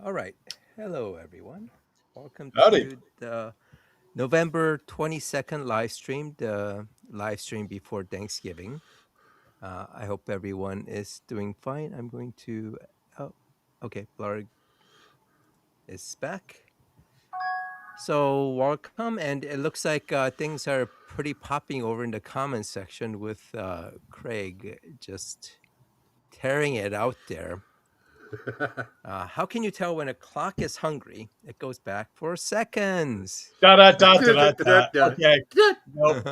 All right. Hello, everyone. Welcome Howdy. to the November 22nd live stream, the live stream before Thanksgiving. I hope everyone is doing fine. I'm going to. Oh, okay. Blarg is back. So, welcome. And it looks like things are pretty popping over in the comments section with Craig just tearing it out there. How can you tell when a clock is hungry? It goes back for seconds. Da da da da da da. Okay. Nope.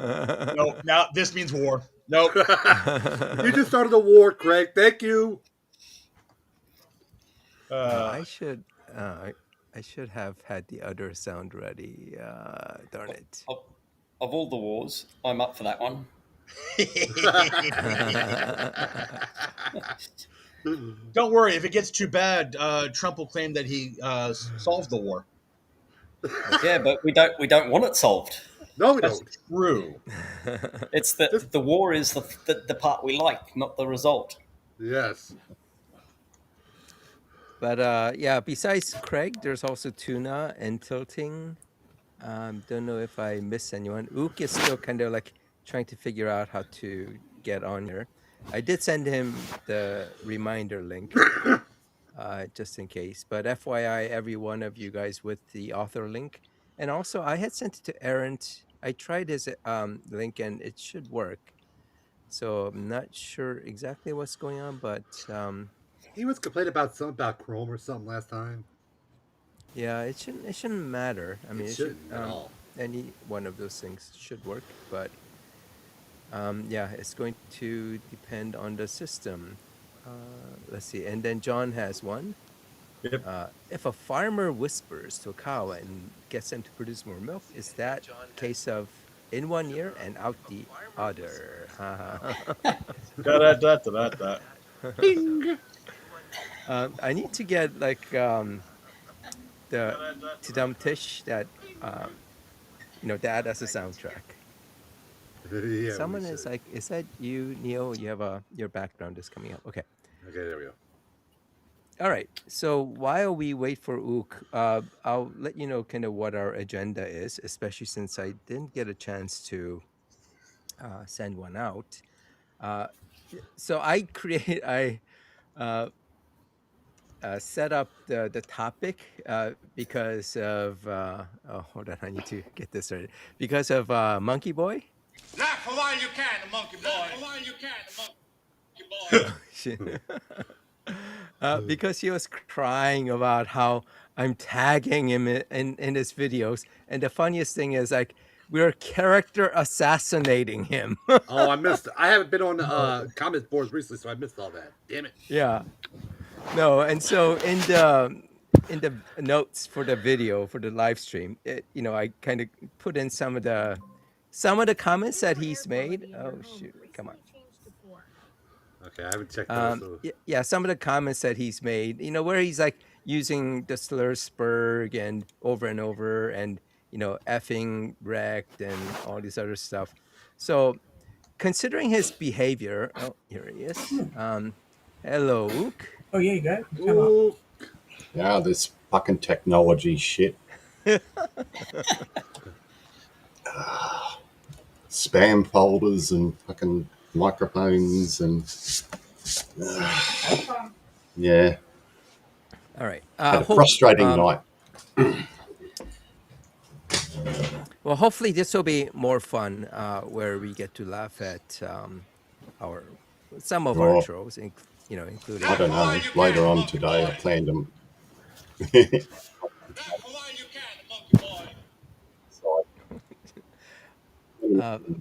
Nope. Now this means war. Nope. You just started the war, Craig. Thank you. I should I should have had the other sound ready. Darn it. Of all the wars, I'm up for that one. Don't worry. If it gets too bad, Trump will claim that he solved the war. Yeah, but we don't want it solved. No, we That's don't. true. It's the war is the part we like, not the result. Yes. But yeah, besides Craig, there's also Tuna and Tilting. Don't know if I missed anyone. Ook is still kind of like trying to figure out how to get on here. I did send him the reminder link just in case. But FYI, every one of you guys with the author link. And also, I had sent it to Errant. I tried his link and it should work. So I'm not sure exactly what's going on, but He was complaining about something about Chrome or something last time. yeah, it shouldn't matter. I mean, It it should shouldn't at all. any one of those things should work, but yeah, it's going to depend on the system. Let's see, and then John has one. Yep. If a farmer whispers to a cow and gets them to produce more milk, is that case of in one ear and out the other? Da da da da da. Ding. I need to get like the Tidum Tish that that as a soundtrack. Yeah, Someone is like, is that you, Neil? You have your background is coming up. Okay. Okay, there we go. All right. So while we wait for Ook, I'll let you know kind of what our agenda is, especially since I didn't get a chance to send one out. So I set up the topic because of hold on, I need to get this right. Because of Monkey Boy. Laugh a while you can, monkey boy. Laugh a while you can, monkey boy. Because he was crying about how I'm tagging him in his videos, and the funniest thing is like we're character assassinating him. Oh, I missed it. I haven't been on comment boards recently, so I missed all that. Damn it. Yeah. No, and so in the notes for the video for the live stream, I kind of put in some of the comments that he's made. Oh shoot! Come on. Okay, I haven't checked those. So. Yeah, some of the comments that he's made, where he's like using the slur sperg and over, and effing wrecked and all this other stuff. So, considering his behavior, oh, here he is. Hello, Ook. Oh, yeah, you got it. Ooh. Yeah, this fucking technology shit. Spam folders and fucking microphones and yeah. All right. Had a frustrating night. Well, hopefully this will be more fun, where we get to laugh at some of our trolls, including. I don't know. Later on today, I planned them. Laugh a while you can, monkey boy.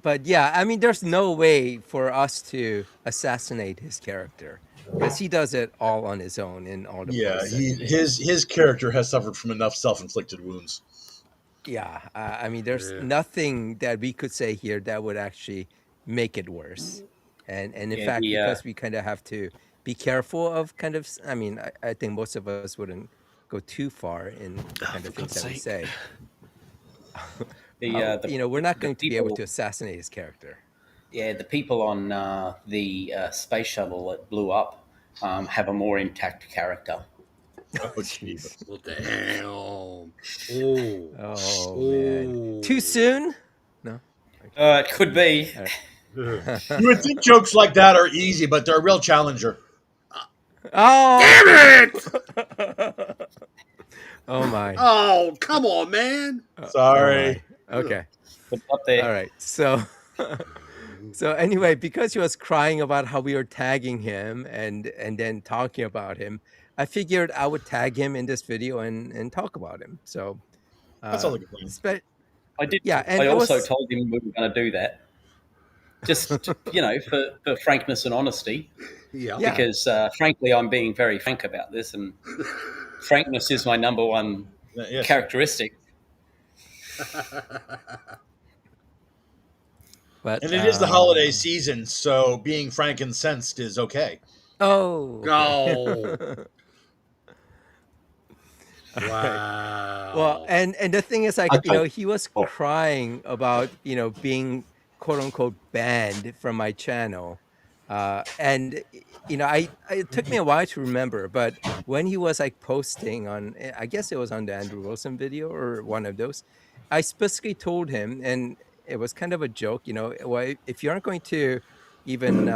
But yeah, I mean, there's no way for us to assassinate his character because he does it all on his own in all the Yeah, his character has suffered from enough self-inflicted wounds. Yeah, I mean, there's nothing that we could say here that would actually make it worse. And in fact, because we kind of have to be careful of kind of, I mean, I think most of us wouldn't go too far in kind of things that we say. We're not going to be able to assassinate his character. Yeah, the people on the space shuttle that blew up have a more intact character. Oh, jeez. Well, damn. Oh man, too soon? No. It could be. All You would think jokes like that are easy, but they're a real challenger. Oh. Damn it! Oh my. Oh, come on, man. Sorry. Oh my. Okay. But up there. All right. So so anyway, because he was crying about how we were tagging him and then talking about him, I figured I would tag him in this video and talk about him. So That sounds like a plan. I did. Yeah, and I it also was told him we were going to do that. Just, for frankness and honesty. Yeah. Yeah. Because, frankly, I'm being very frank about this, and frankness is my number one Yes. characteristic. But And it is the holiday season, so being frankincense is okay. Oh. Go. Okay. Wow. Well, and the thing is, like, he was Oh. crying about, being quote unquote banned from my channel. And, it took me a while to remember, but when he was like posting on, I guess it was on the Andrew Wilson video or one of those, I specifically told him, and it was kind of a joke, well, if you aren't going to even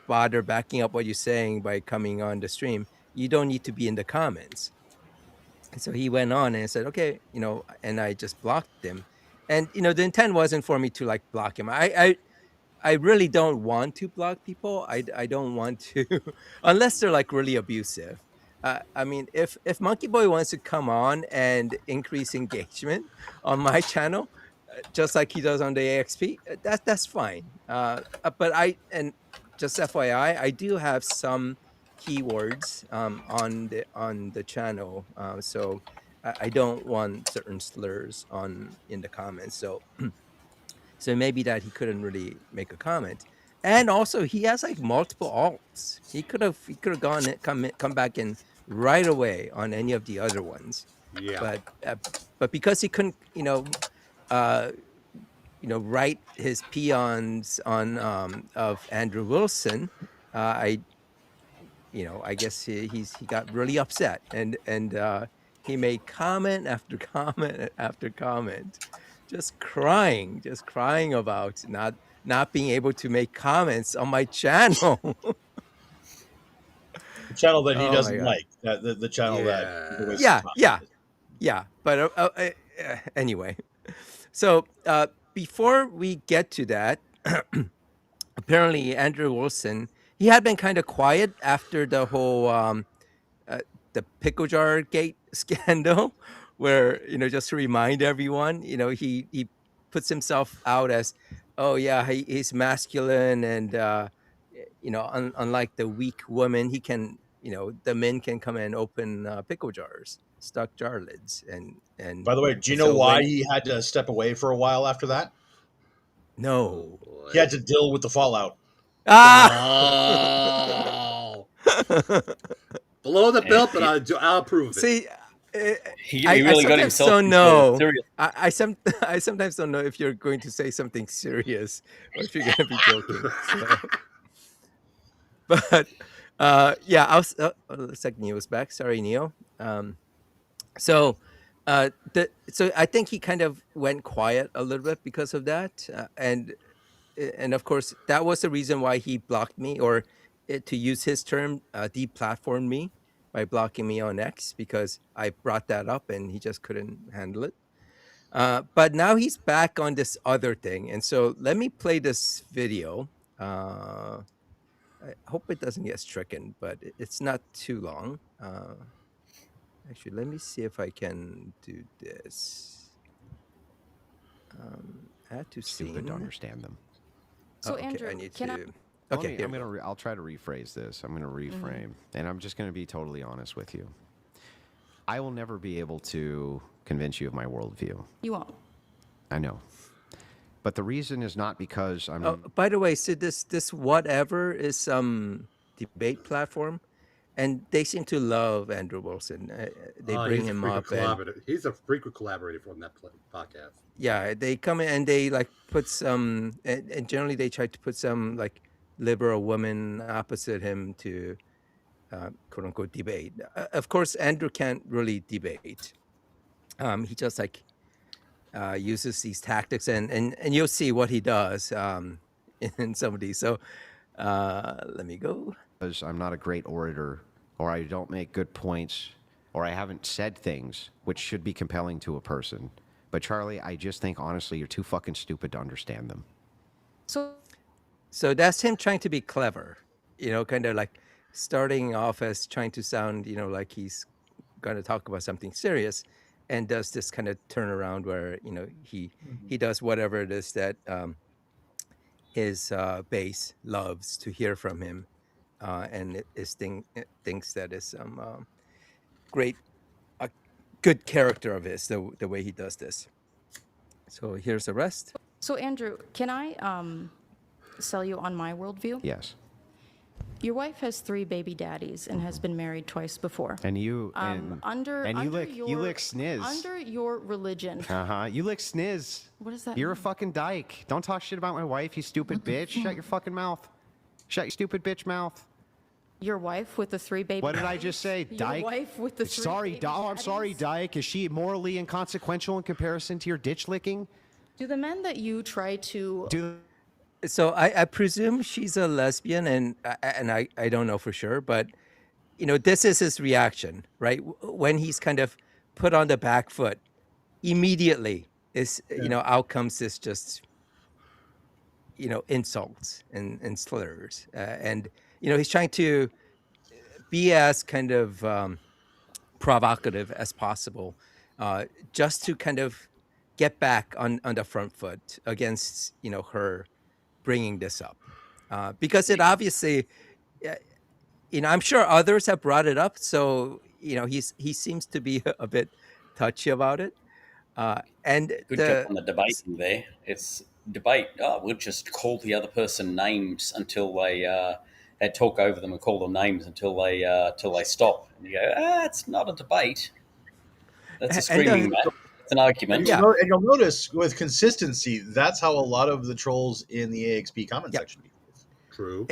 bother backing up what you're saying by coming on the stream, you don't need to be in the comments. And so he went on and said, okay, and I just blocked him. And, the intent wasn't for me to like block him. I really don't want to block people. I don't want to, unless they're like really abusive. I mean, if Monkey Boy wants to come on and increase engagement on my channel, just like he does on the AXP, that's fine. But and just FYI, I do have some keywords on the channel, so I don't want certain slurs in the comments. So maybe that he couldn't really make a comment. And also he has like multiple alts. He could have gone come back in right away on any of the other ones. Yeah. But because he couldn't, write his peons on of Andrew Wilson, I guess he got really upset and he made comment after comment after comment, just crying about not being able to make comments on my channel. The channel that he Oh my doesn't God. like. The channel that he wastes Yeah, time with. yeah. But anyway, so before we get to that, apparently Andrew Wilson, he had been kind of quiet after the whole the pickle jar gate scandal, where just to remind everyone, he puts himself out as, oh yeah, he's masculine, and unlike the weak woman, he can, the men can come and open pickle jars, stuck jar lids, and By the way, do you and know so why when, he had to step away for a while after that? no. Boy. He had to deal with the fallout. Oh. Below the belt, but I'll approve of it. See, He I really got sometimes himself don't into know. serious. I sometimes don't know if you're going to say something serious or if you're going to be joking. So. But yeah, I was. Looks like Neo's back. Sorry, Neo. So I think he kind of went quiet a little bit because of that, and of course that was the reason why he blocked me, or to use his term, deplatformed me by blocking me on X, because I brought that up and he just couldn't handle it. But now he's back on this other thing, and so let me play this video. I hope it doesn't get stricken, but it's not too long. Actually, let me see if I can do this. Add to scene. Stupid to understand them. So, okay, Andrew, I need can to. Okay, Okay, I'll try to rephrase this. I'm going to reframe, and I'm just going to be totally honest with you. I will never be able to convince you of my worldview. You won't. I know, but the reason is not because I'm. Oh, by the way, so this whatever is some debate platform, and they seem to love Andrew Wilson. They bring him up, and He's a frequent collaborator from that podcast. yeah, they come in and they like put some, and generally they try to put some like liberal woman opposite him to quote unquote debate. Of course, Andrew can't really debate. He just like uses these tactics, and you'll see what he does in some of these. So let me go. Because I'm not a great orator, or I don't make good points, or I haven't said things which should be compelling to a person. But Charlie, I just think honestly, you're too fucking stupid to understand them. So that's him trying to be clever, kind of like starting off as trying to sound, like he's going to talk about something serious, and does this kind of turnaround where, he does whatever it is that his base loves to hear from him, and thinks that is some great, good character of his, the way he does this. So here's the rest. So Andrew, can I sell you on my worldview? Yes. Your wife has 3 baby daddies and has been married twice before. And you you lick sniz. Under your religion. You lick sniz. What is that? You're a fucking dyke. Don't talk shit about my wife, you stupid bitch. Shut your fucking mouth. Shut your stupid bitch mouth. Your wife with the 3 baby What did daddies? I just say, dyke? Your wife with the 3 Sorry, baby I'm sorry, daddies? dyke. Is she morally inconsequential in comparison to your ditch licking? Do the men that you try to... So I presume she's a lesbian, and I don't know for sure, but this is his reaction, right? When he's kind of put on the back foot, immediately is out comes this just insults and slurs, and he's trying to be as kind of provocative as possible, just to kind of get back on the front foot against her bringing this up, because it obviously, I'm sure others have brought it up. So he seems to be a bit touchy about it. And Good job on the debating there. It's debate. Oh, we'll just call the other person names until they talk over them and call them names until they stop. And you go, it's not a debate. That's a screaming match. It's an argument. And you'll notice with consistency, that's how a lot of the trolls in the AXP comment section behave. True.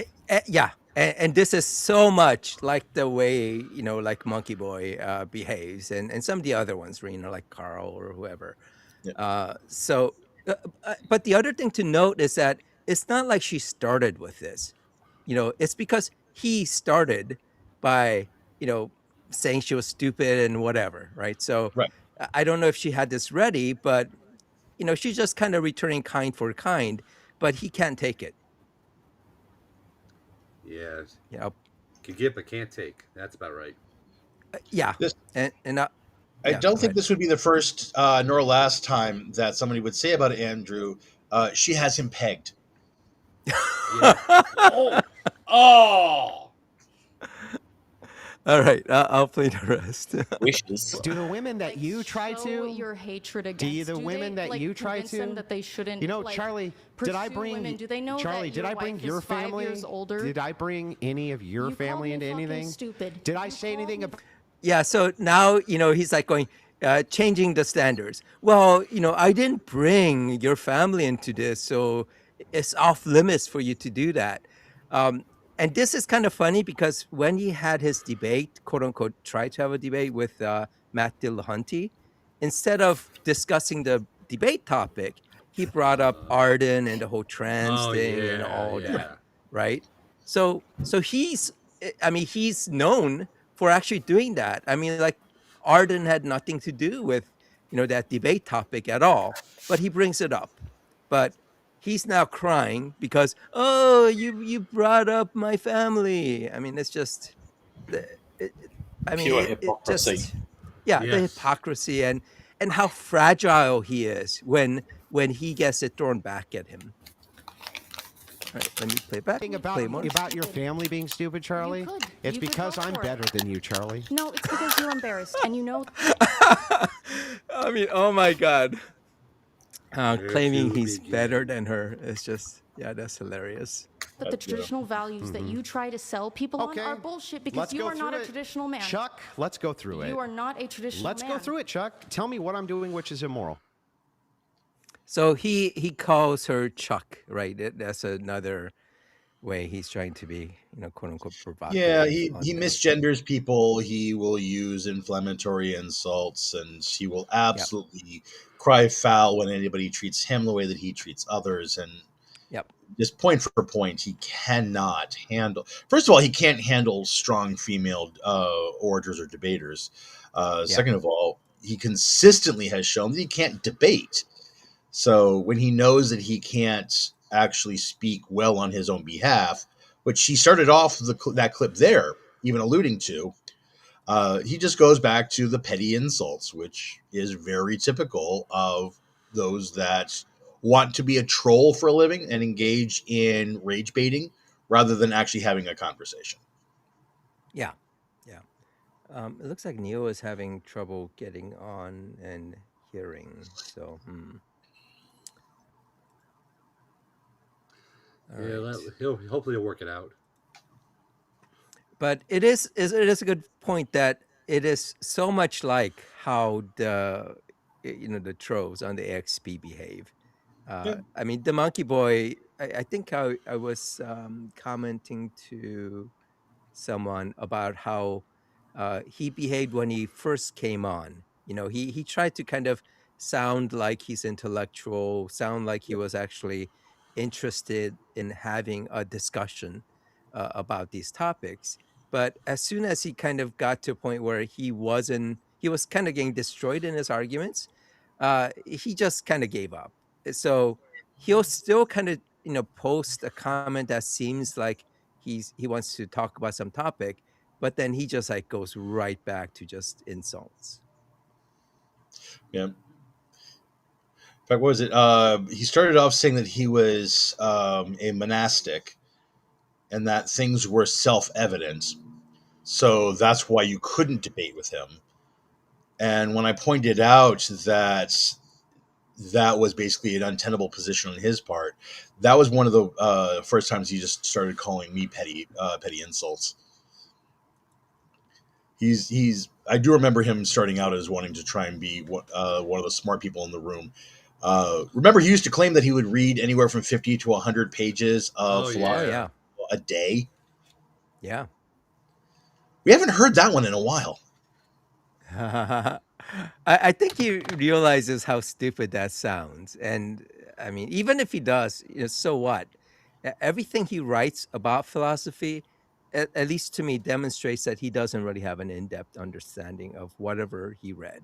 Yeah. And this is so much like the way, like Monkey Boy behaves, and some of the other ones, like Carl or whoever. Yeah. But the other thing to note is that it's not like she started with this. It's because he started by, saying she was stupid and whatever, right? So I don't know if she had this ready, but, she's just kind of returning kind for kind, but he can't take it. Yes. Yeah. Can give but can't take. That's about right. Yeah. I don't think this would be the first nor last time that somebody would say about Andrew, she has him pegged. Oh! All right, I'll play the rest. Wishes. Do the women that you try show to? your hatred against? Do the women that you try convince them to? that they shouldn't? Charlie, did I bring? Women? Do they know Charlie, that did I bring wife your is 5 family? years older? Did I bring any of your You family called me into fucking anything? Stupid. Did I say anything about? Yeah, so now, he's like going, changing the standards. Well, I didn't bring your family into this, so it's off limits for you to do that. And this is kind of funny because when he had his debate, quote unquote, tried to have a debate with Matt Dillahunty, instead of discussing the debate topic, he brought up Arden and the whole trans thing and all that, right? So he's known for actually doing that. I mean, like, Arden had nothing to do with, that debate topic at all, but he brings it up. But he's now crying because, you brought up my family. I mean, it's just, Pure hypocrisy. The hypocrisy and how fragile he is when he gets it thrown back at him. All right, let me play back. About your family being stupid, Charlie? It's because I'm better than you, Charlie. No, it's because you're embarrassed, and you know. I mean, oh my God. Claiming he's better than her is just, that's hilarious. But the traditional values that you try to sell people on are bullshit because you are not a traditional man. Chuck, let's go through it. You are not a traditional man. Let's go through it, Chuck. Tell me what I'm doing which is immoral. So he calls her Chuck, right? That's another way he's trying to be, quote unquote provocative. Yeah, he misgenders people. He will use inflammatory insults, and he will absolutely cry foul when anybody treats him the way that he treats others. And just point for point, he cannot handle. First of all, he can't handle strong female orators or debaters. Second of all, he consistently has shown that he can't debate. So when he knows that he can't actually speak well on his own behalf, which he started off that clip there, even alluding to, he just goes back to the petty insults, which is very typical of those that want to be a troll for a living and engage in rage baiting rather than actually having a conversation. Yeah. It looks like Neo is having trouble getting on and hearing. So, Hopefully he'll work it out. But it is a good point that it is so much like how the trolls on the XP behave. I mean, the monkey boy. I think I was commenting to someone about how he behaved when he first came on. He tried to kind of sound like he's intellectual, sound like he was actually interested in having a discussion about these topics. But as soon as he kind of got to a point where he was kind of getting destroyed in his arguments, he just kind of gave up. So he'll still kind of post a comment that seems like he wants to talk about some topic, but then he just like goes right back to just insults. Yeah. In fact, what was it? He started off saying that he was a monastic and that things were self-evident. So that's why you couldn't debate with him. And when I pointed out that was basically an untenable position on his part, that was one of the first times he just started calling me petty insults. I do remember him starting out as wanting to try and be one of the smart people in the room. Remember, he used to claim that he would read anywhere from 50 to 100 pages of philosophy a day. Yeah. We haven't heard that one in a while. I think he realizes how stupid that sounds. And I mean, even if he does, so what? Everything he writes about philosophy, at least to me, demonstrates that he doesn't really have an in-depth understanding of whatever he read.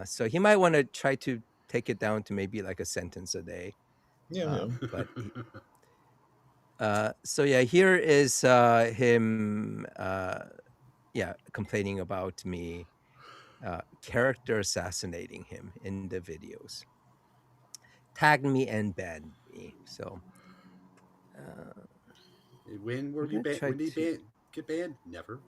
So he might want to try to take it down to maybe like a sentence a day. Yeah. But so yeah, here is him complaining about me character assassinating him in the videos. Tagged me and banned me. So when did he get banned? Never.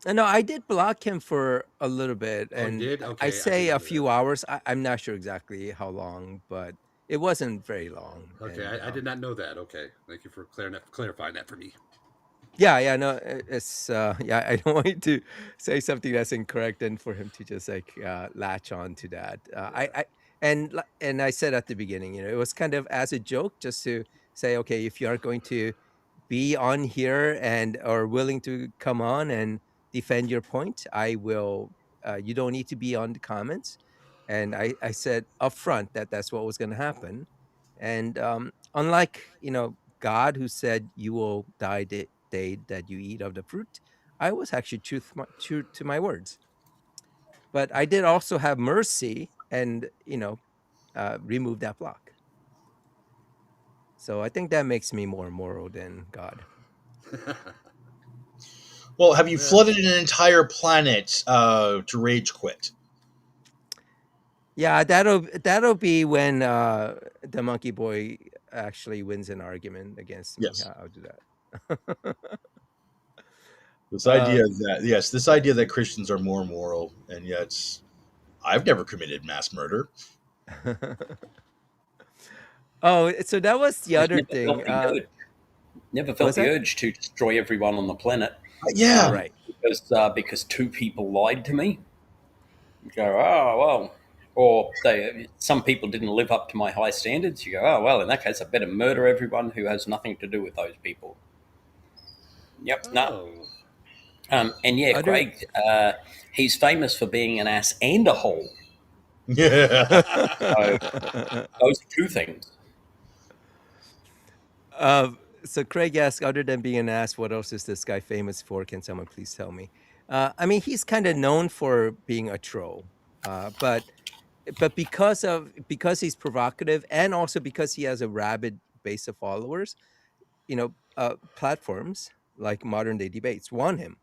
No, I did block him for a little bit, and Okay, I say a few hours. I'm not sure exactly how long, but it wasn't very long. Okay, and, I did not know that. Okay, thank you for clarifying that for me. Yeah, no, it's I don't want you to say something that's incorrect, and for him to just like latch on to that. And I said at the beginning, it was kind of as a joke, just to say, okay, if you are going to be on here and are willing to come on and defend your point, I will. You don't need to be on the comments. And I said upfront that that's what was going to happen. And unlike God, who said you will die the day that you eat of the fruit, I was actually true to my words. But I did also have mercy and remove that block. So I think that makes me more moral than God. Well, have you flooded an entire planet to rage quit? Yeah, that'll be when the monkey boy actually wins an argument against me. Yes. I'll do that. This idea that Christians are more moral, and yet I've never committed mass murder. Oh, so that was the other thing. Never felt the urge to destroy everyone on the planet. Yeah, right. Because two people lied to me. You go, oh well, or some people didn't live up to my high standards, you go, oh, well, in that case, I better murder everyone who has nothing to do with those people. Yep, no. And yeah, Craig, he's famous for being an ass and a hole. Yeah. So those are two things. So Craig asks, other than being an ass, what else is this guy famous for? Can someone please tell me? I mean, he's kind of known for being a troll, but because he's provocative, and also because he has a rabid base of followers, platforms like Modern Day Debates want him,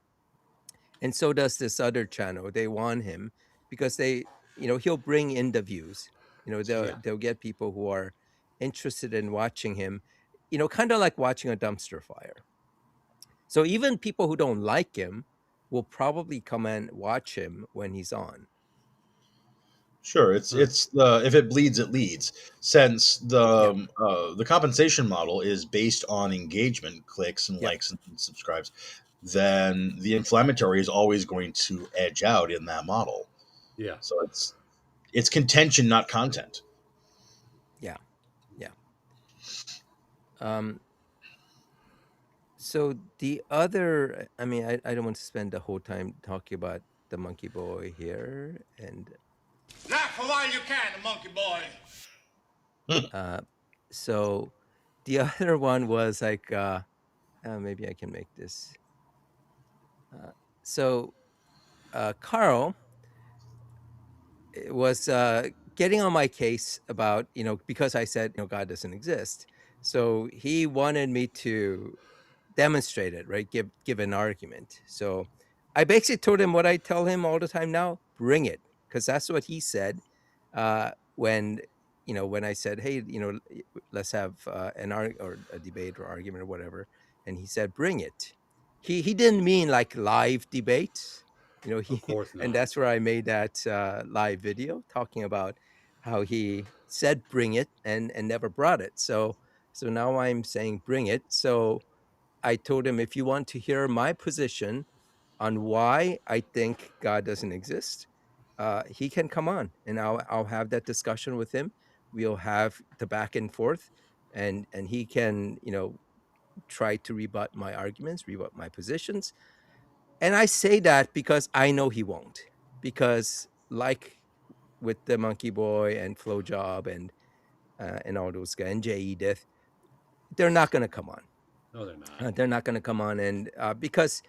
and so does this other channel. They want him because he'll bring in the views. They'll get people who are interested in watching him. Kind of like watching a dumpster fire. So even people who don't like him will probably come and watch him when he's on. Sure, it's the if it bleeds, it leads. Since the compensation model is based on engagement, clicks and likes and subscribes, then the inflammatory is always going to edge out in that model. Yeah. So it's contention, not content. Yeah. So the other, I mean, I don't want to spend the whole time talking about the monkey boy here, and Laugh a while you can, monkey boy. so the other one was like, maybe I can make this. So Carl was getting on my case about, because I said, God doesn't exist. So he wanted me to demonstrate it, right? Give an argument. So I basically told him what I tell him all the time now: bring it, because that's what he said when I said, hey, let's have or a debate or argument or whatever, and he said, bring it. He didn't mean like live debates, Of course not. and that's where I made that live video talking about how he said bring it and never brought it. So now I'm saying bring it. So I told him, if you want to hear my position on why I think God doesn't exist, he can come on, and I'll have that discussion with him. We'll have the back and forth, and he can try to rebut my arguments, rebut my positions. And I say that because I know he won't, because like with the Monkey Boy and Flo Job and all those guys and Jay Edith, they're not going to come on. No, they're not. They're not going to come on, and because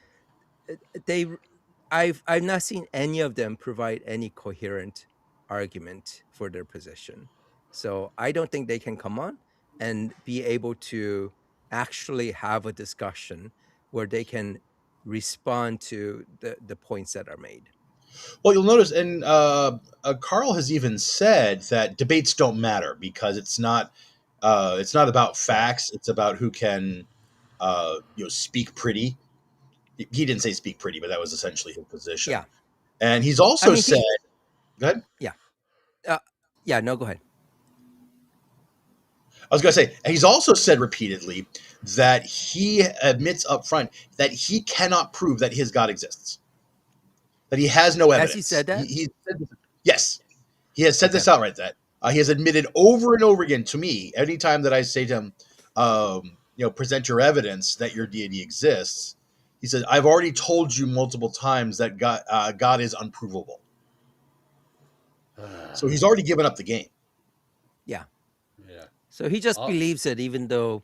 I've not seen any of them provide any coherent argument for their position. So I don't think they can come on and be able to actually have a discussion where they can respond to the points that are made. Well, you'll notice, and Carl has even said that debates don't matter because it's not about facts. It's about who can speak pretty. He didn't say speak pretty, but that was essentially his position. Yeah. And he's also said, go ahead. Yeah. No, go ahead. I was going to say, he's also said repeatedly that he admits up front that he cannot prove that his God exists. That he has no evidence. Has he said that? He said this, yes. He has said this outright, that he has admitted over and over again to me, anytime that I say to him, present your evidence that your deity exists, he says, I've already told you multiple times that God is unprovable. So he's already given up the game. Yeah. Yeah. So he just believes it, even though,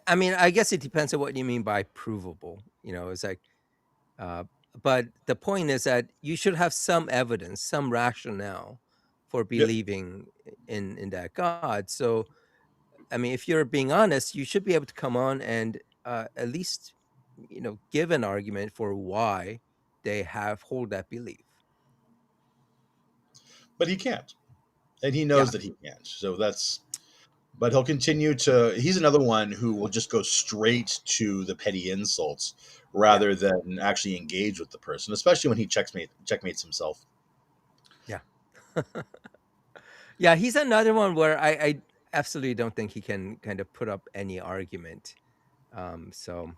I mean, I guess it depends on what you mean by provable. It's like, but the point is that you should have some evidence, some rationale for believing in that God. So, I mean, if you're being honest, you should be able to come on and at least, give an argument for why they hold that belief. But he can't. And he knows that he can't. So but he'll continue to, he's another one who will just go straight to the petty insults rather than actually engage with the person, especially when he checkmates himself. Yeah. Yeah, he's another one where I absolutely don't think he can kind of put up any argument. So,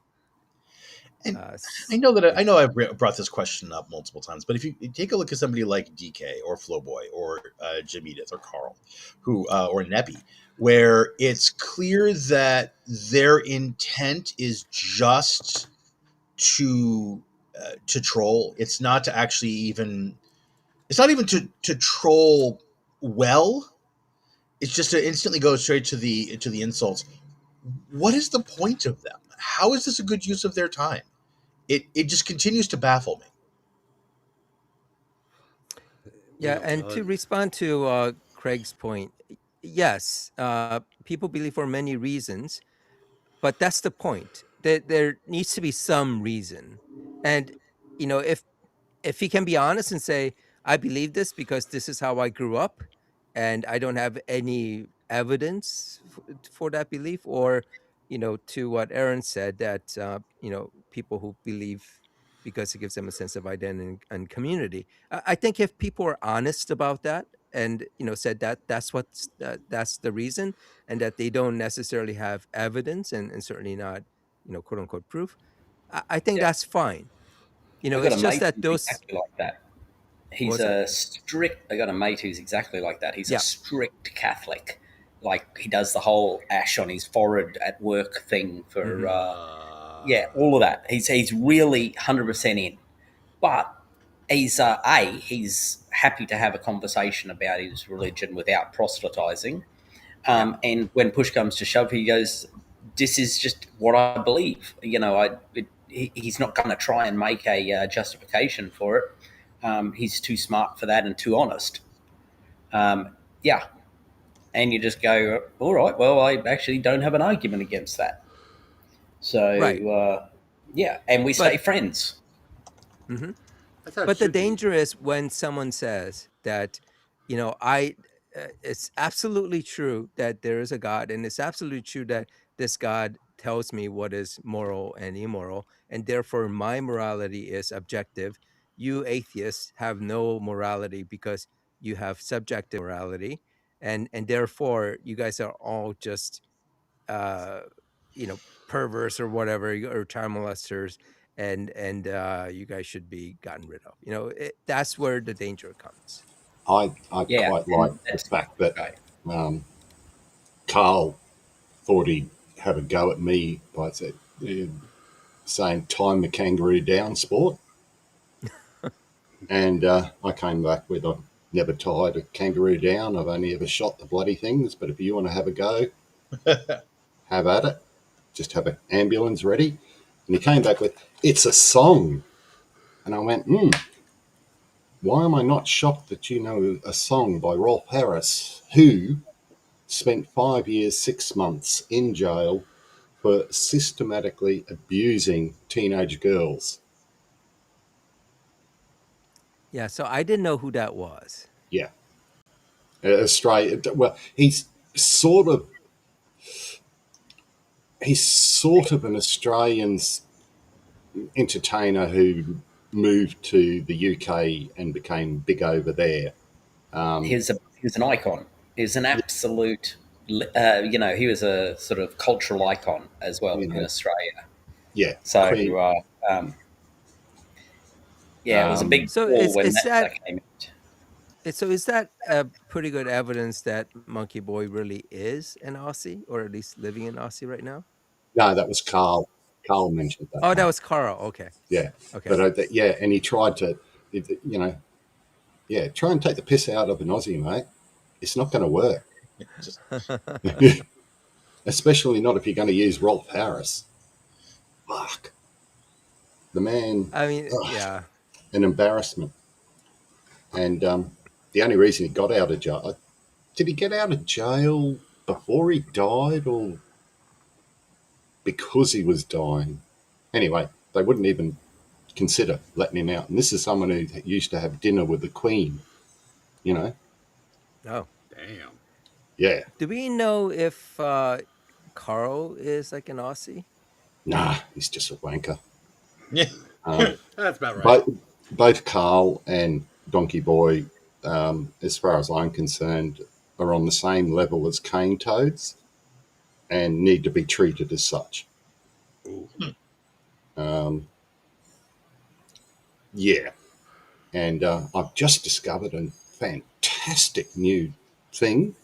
And I know that I know I've brought this question up multiple times, but if you take a look at somebody like DK or Flowboy or Jim Edith or Carl, who or Neppy, where it's clear that their intent is just to troll. It's not to actually even. It's not even to troll well. It's just to instantly go straight to the insults. What is the point of them? How is this a good use of their time? It just continues to baffle me. Yeah, and to respond to Craig's point, yes, people believe for many reasons, but that's the point. There needs to be some reason, and if he can be honest and say, I believe this because this is how I grew up and I don't have any evidence for that belief, or, to what Aaron said, that, people who believe because it gives them a sense of identity and community. I think if people are honest about that and, said that that's the reason, and that they don't necessarily have evidence and certainly not, quote unquote proof, I think Yeah. that's fine. I got It's a just mate that who's those. exactly like that. What He's was that? a strict. I got a mate who's exactly like that. He's a Yeah. strict Catholic. Like he does the whole ash on his forehead at work thing for, all of that. He's really 100% in, but he's happy to have a conversation about his religion without proselytizing. And when push comes to shove, he goes, "This is just what I believe." He's not going to try and make a justification for it. He's too smart for that and too honest. Yeah. And you just go, all right, well, I actually don't have an argument against that. So, Right. and we stay friends. Mm-hmm. But the danger is when someone says that, it's absolutely true that there is a God, and it's absolutely true that this God tells me what is moral and immoral, and therefore my morality is objective. You atheists have no morality because you have subjective morality, and therefore you guys are all just, perverse or whatever, or child molesters, and you guys should be gotten rid of. That's where the danger comes. I quite like the fact that Carl thought he'd have a go at me by saying time the kangaroo down sport. And I came back with, I've never tied a kangaroo down. I've only ever shot the bloody things. But if you want to have a go, have at it. Just have an ambulance ready. And he came back with, it's a song. And I went, why am I not shocked that you know a song by Rolf Harris, who spent 5 years, 6 months in jail for systematically abusing teenage girls? Yeah, so I didn't know who that was. Yeah. Australia. Well, he's sort of an Australian entertainer who moved to the UK and became big over there. He was an icon. He was an absolute, he was a sort of cultural icon as well in Australia. Yeah. So, it was a big so call when that came out. So is that pretty good evidence that Monkey Boy really is an Aussie, or at least living in Aussie right now? No, that was Carl. Carl mentioned that. Oh, that was Carl. Okay. Yeah. Okay. But and he tried to, try and take the piss out of an Aussie, mate. It's not going to work. Especially not if you're going to use Rolf Harris. Fuck. The man. I mean, yeah. An embarrassment. And the only reason he got out of jail, did he get out of jail before he died or because he was dying? Anyway, they wouldn't even consider letting him out. And this is someone who used to have dinner with the Queen, Oh. Damn. Yeah. Do we know if Carl is like an Aussie? Nah, he's just a wanker. Yeah. That's about right. Both Carl and Donkey Boy, as far as I'm concerned, are on the same level as cane toads and need to be treated as such. Yeah. And I've just discovered a fantastic new thing.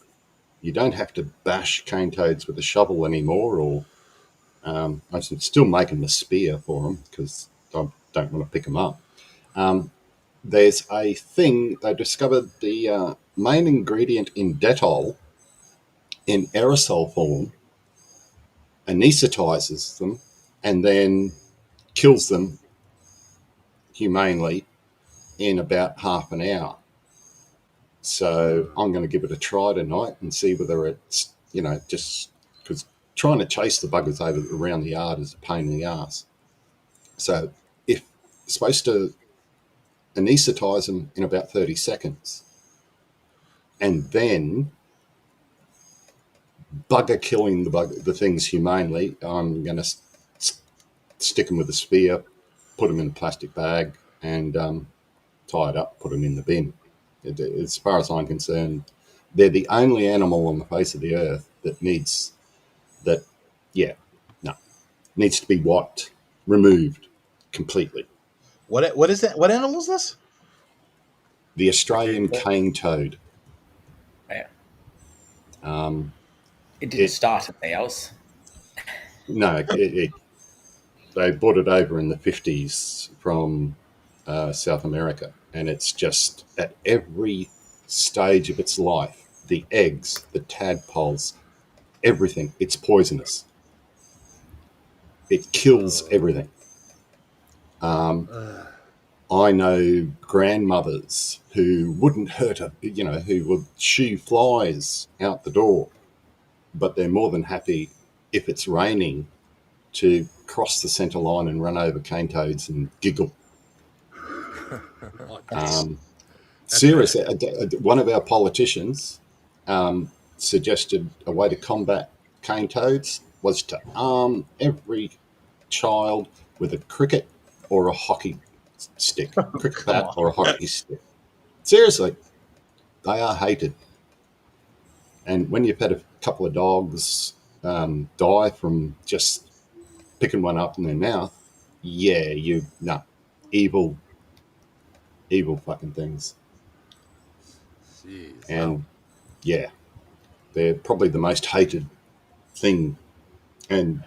You don't have to bash cane toads with a shovel anymore, or I'm still making the spear for them because I don't want to pick them up. There's a thing, they discovered the main ingredient in Dettol in aerosol form anesthetizes them and then kills them humanely in about half an hour. So I'm going to give it a try tonight and see whether it's, just because trying to chase the buggers around the yard is a pain in the ass. So if it's supposed to anesthetize them in about 30 seconds and then bugger killing the things humanely, I'm going to stick them with a spear, put them in a plastic bag and tie it up, put them in the bin. As far as I'm concerned, they're the only animal on the face of the earth that needs to be wiped, removed completely. What is that? What animal is this? The Australian cane toad. Yeah. It didn't start at ours. No, they brought it over in the 50s from South America, and it's just at every stage of its life, the eggs, the tadpoles, everything, it's poisonous. It kills everything. I know grandmothers who wouldn't hurt who would shoo flies out the door, but they're more than happy if it's raining to cross the centre line and run over cane toads and giggle. Seriously, one of our politicians suggested a way to combat cane toads was to arm every child with a cricket or a hockey stick, cricket bat or a hockey stick. Seriously, they are hated. And when you've had a couple of dogs die from just picking one up in their mouth, evil fucking things. Jeez. And they're probably the most hated thing, and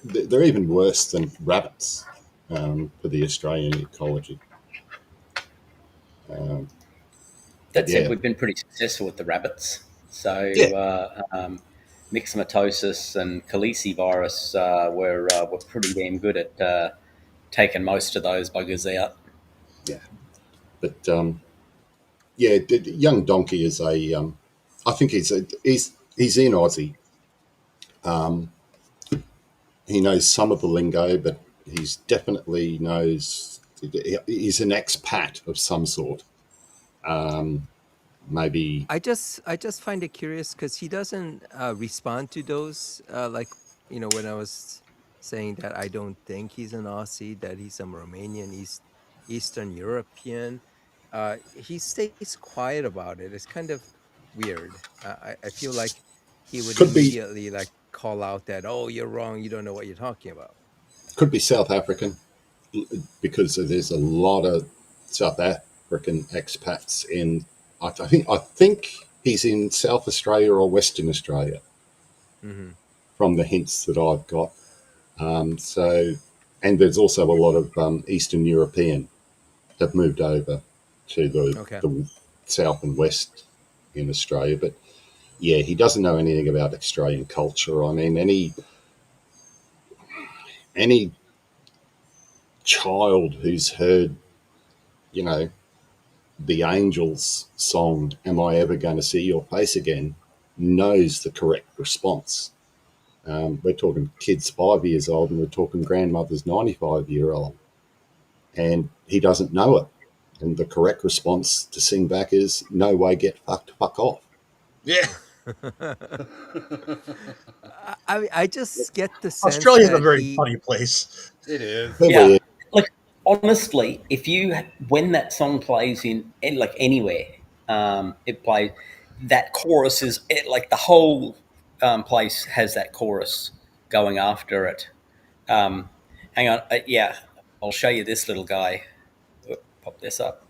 they're even worse than rabbits for the Australian ecology. That said, we've been pretty successful with the rabbits. So myxomatosis and calicivirus were pretty damn good at taking most of those buggers out. Yeah, but young Donkey is a. I think he's in Aussie. He knows some of the lingo, but he's definitely knows. He's an expat of some sort. Maybe I just find it curious because he doesn't respond to those when I was saying that I don't think he's an Aussie, that he's some Romanian, Eastern European. He stays quiet about it. It's kind of weird. I feel like he would immediately call out that, oh, you're wrong, you don't know what you're talking about. Could be South African, because there's a lot of South African expats in. I think he's in South Australia or Western Australia, from the hints that I've got. And there's also a lot of Eastern European have moved over to the south and west in Australia. But he doesn't know anything about Australian culture. I mean, any child who's heard, the Angels song, "Am I Ever Going to See Your Face Again?" knows the correct response. We're talking kids 5 years old, and we're talking grandmothers 95-year-old, and he doesn't know it. And the correct response to sing back is, "No way, get fucked, fuck off." Yeah. I just get the sense Australia's that a very funny place. It is. Yeah. Like, honestly, when that song plays in anywhere, it plays, that chorus is the whole place has that chorus going after it. Hang on, I'll show you this little guy. pop this up.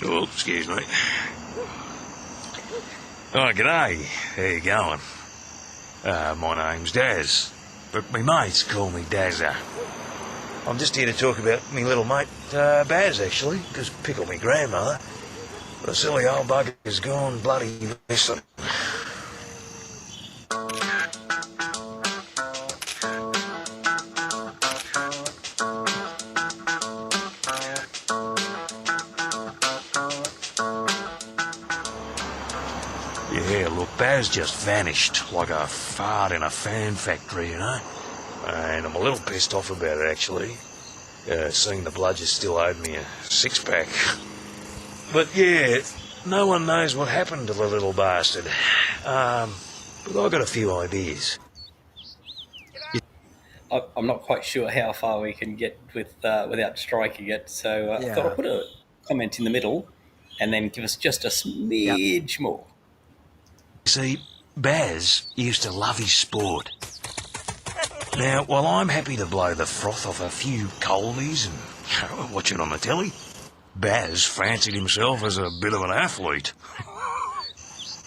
Oh, excuse me. Oh, g'day. How you going? My name's Daz, but my mates call me Dazza. I'm just here to talk about me little mate, Baz, actually, because pickle me grandmother. The silly old bugger's gone bloody missing. Yeah, look, Baz just vanished like a fart in a fan factory, you know? And I'm a little pissed off about it, actually. Seeing the bludger still owed me a six-pack. But yeah, no one knows what happened to the little bastard. But I've got a few ideas. I'm not quite sure how far we can get without striking it, so I thought I'd put a comment in the middle and then give us just a smidge more. See, Baz used to love his sport. Now, while I'm happy to blow the froth off a few coldies and watch it on the telly, Baz fancied himself as a bit of an athlete.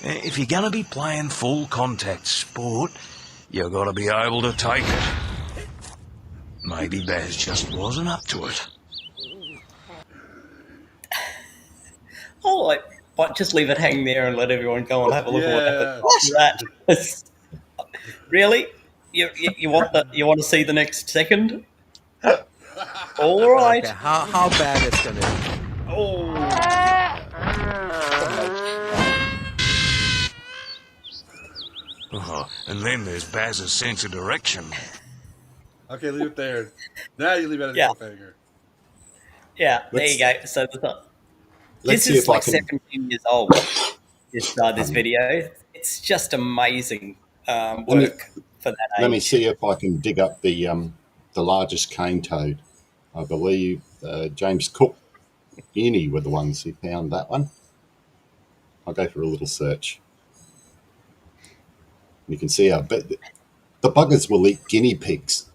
If you're going to be playing full contact sport, you've got to be able to take it. Maybe Baz just wasn't up to it. Oh, might just leave it hang there and let everyone go and have a look at what happened. Really? You want to see the next second? All right. Okay, how bad it's gonna be? Oh. Oh, and then there's Baz's sense of direction. Okay, leave it there. Now you leave it as a cliffhanger. Yeah, there you go. So this is like 17 years old. This video. It's just amazing work for that age. Let me see if I can dig up the largest cane toad. I believe James Cook, Uni were the ones who found that one. I'll go for a little search. You can see how the buggers will eat guinea pigs.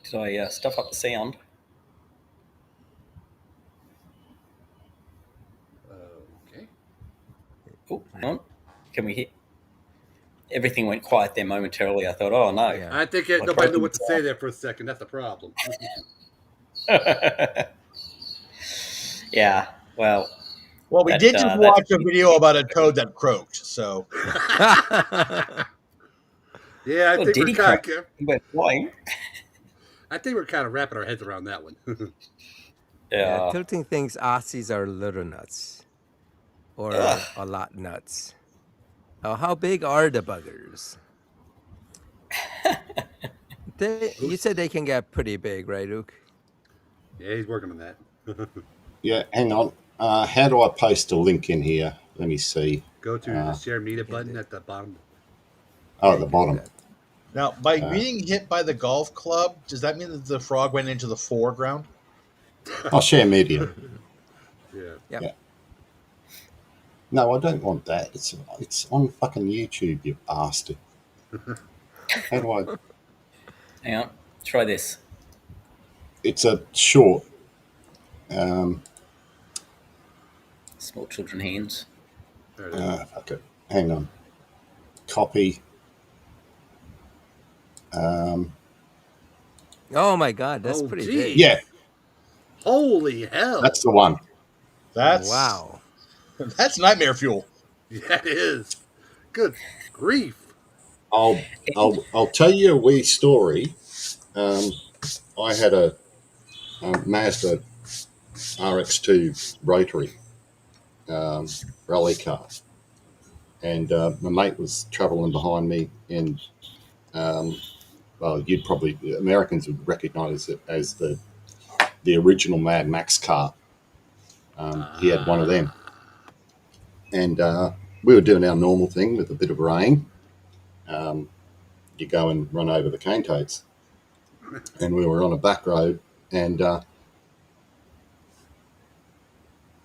Did I stuff up the sound? Okay. Oh, hang on. Can we hear? Everything went quiet there momentarily. I thought, oh no. Yeah. I think nobody knew what to say there for a second. That's the problem. Yeah. Well, we did just watch a video about a toad that croaked. So. Yeah, I think did we're he kind croak? He went flying. I think we're kind of wrapping our heads around that one. Yeah, Tilting thinks Aussies are little nuts. Or a lot nuts. Oh, how big are the buggers? You said they can get pretty big, right, Luke? Yeah, he's working on that. Yeah, hang on. How do I post a link in here? Let me see. Go to the share media button at the bottom. Oh, at the bottom. Now, by being hit by the golf club, does that mean that the frog went into the foreground? I'll share media. Yeah. No, I don't want that. It's on fucking YouTube, you bastard. How do I? Hang on. Try this. It's a short. Small children hands. Okay. Hang on. Copy. Oh my God, that's pretty big. Yeah. Holy hell! That's the one. Wow. That's nightmare fuel. Yeah, it is. Good grief. I'll tell you a wee story. I had a Mazda RX-2 rotary rally car, and my mate was travelling behind me, and Americans would recognise it as the original Mad Max car. He had one of them, and we were doing our normal thing with a bit of rain. you go and run over the cane toads. And we were on a back road, and it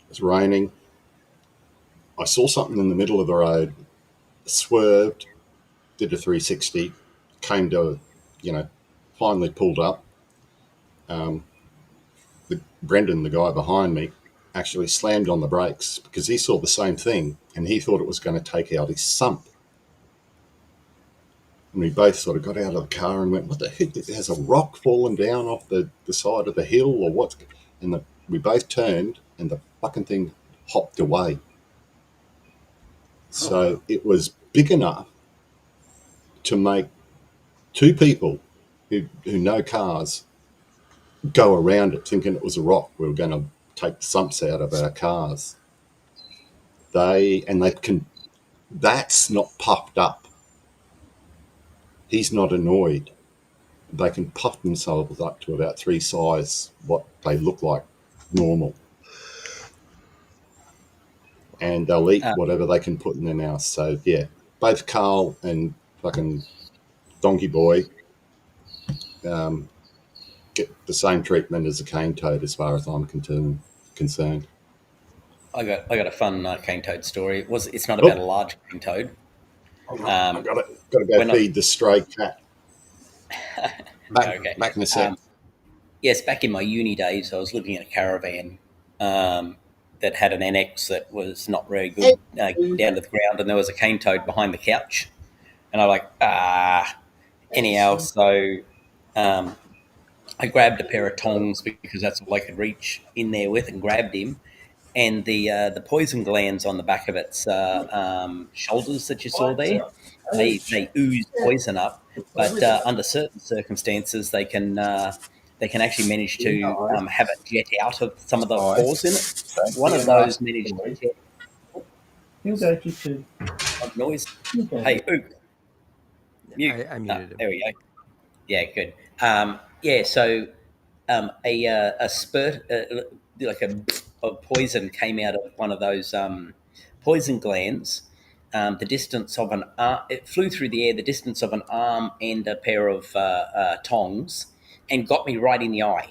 was raining. I saw something in the middle of the road, swerved, did a 360, came to, finally pulled up. Brendan, the guy behind me, actually slammed on the brakes because he saw the same thing and he thought it was going to take out his sump. And we both sort of got out of the car and went, what the heck? Has a rock fallen down off the side of the hill or what? And we both turned and the fucking thing hopped away. So it was big enough to make two people who know cars go around it thinking it was a rock. We were going to take the sumps out of our cars. That's not puffed up. He's not annoyed. They can puff themselves up to about 3 size what they look like normal. And they'll eat whatever they can put in their mouth. So, yeah, both Carl and fucking Donkey Boy get the same treatment as a cane toad as far as I'm concerned. I got a fun cane toad story. It's not about a large cane toad. I've got to go feed the stray cat. Back in a sec. Yes, back in my uni days, I was looking at a caravan that had an NX that was not very good down to the ground, and there was a cane toad behind the couch. And I'm like, anyhow, so I grabbed a pair of tongs because that's all I could reach in there with, and grabbed him. And the poison glands on the back of its shoulders that you saw there, they ooze poison up. But under certain circumstances, they can actually manage to have it jet out of some of the pores in it. One of those managed to jet. He'll go to two. Noise. Hey, Ook. Mute. I muted him. There we go. Yeah, good. So a spurt, like a poison came out of one of those poison glands. The distance of an arm, it flew through the air the distance of an arm and a pair of tongs, and got me right in the eye.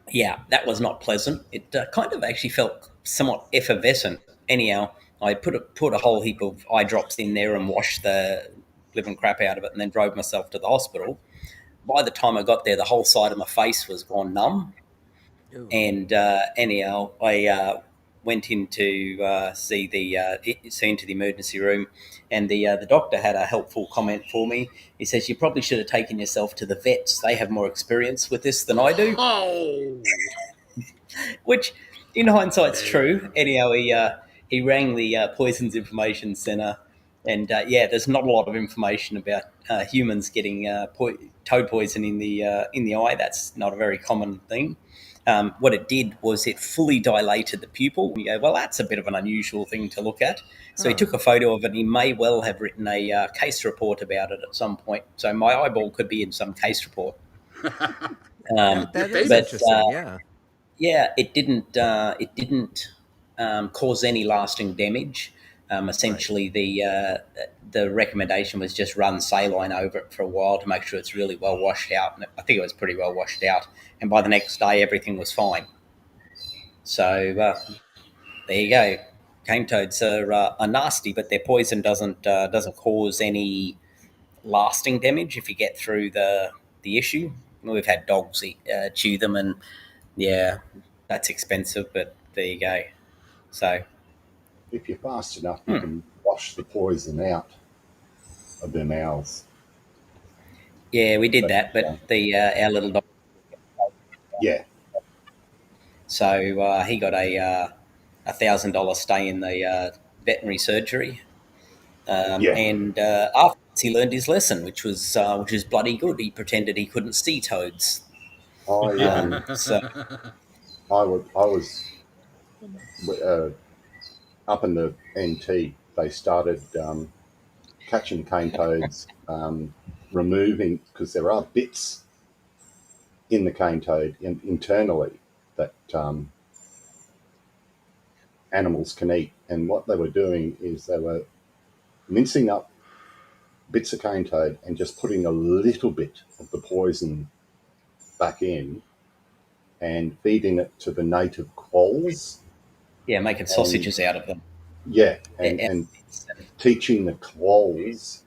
Yeah, that was not pleasant. It kind of actually felt somewhat effervescent. Anyhow, I put a whole heap of eye drops in there and washed the living crap out of it, and then drove myself to the hospital. By the time I got there, the whole side of my face was gone numb. Ooh. And anyhow, I went in to see into the emergency room, and the doctor had a helpful comment for me. He says, you probably should have taken yourself to the vets. They have more experience with this than I do. Oh, which, in hindsight's true. Anyhow, he rang the Poisons Information Centre, and there's not a lot of information about humans getting toad poison in the eye. That's not a very common thing. What it did was it fully dilated the pupil. You go, well, that's a bit of an unusual thing to look at. So he took a photo of it. He may well have written a case report about it at some point. So my eyeball could be in some case report. That is interesting. Yeah, it didn't cause any lasting damage. Essentially, right. The recommendation was just run saline over it for a while to make sure it's really well washed out. And I think it was pretty well washed out. And by the next day, everything was fine. So there you go. Cane toads are nasty, but their poison doesn't cause any lasting damage if you get through the issue. We've had dogs chew them, and yeah, that's expensive, but there you go. So if you're fast enough, you can wash the poison out of their mouths. Yeah, we did that, but our little dog. Yeah. So he got a $1,000 stay in the veterinary surgery, and afterwards he learned his lesson, which was bloody good. He pretended he couldn't see toads. I was up in the NT. They started catching cane toads, removing, because there are bits in the cane toad internally that animals can eat. And what they were doing is they were mincing up bits of cane toad and just putting a little bit of the poison back in and feeding it to the native quolls. Yeah, making sausages out of them. Yeah, and teaching the quolls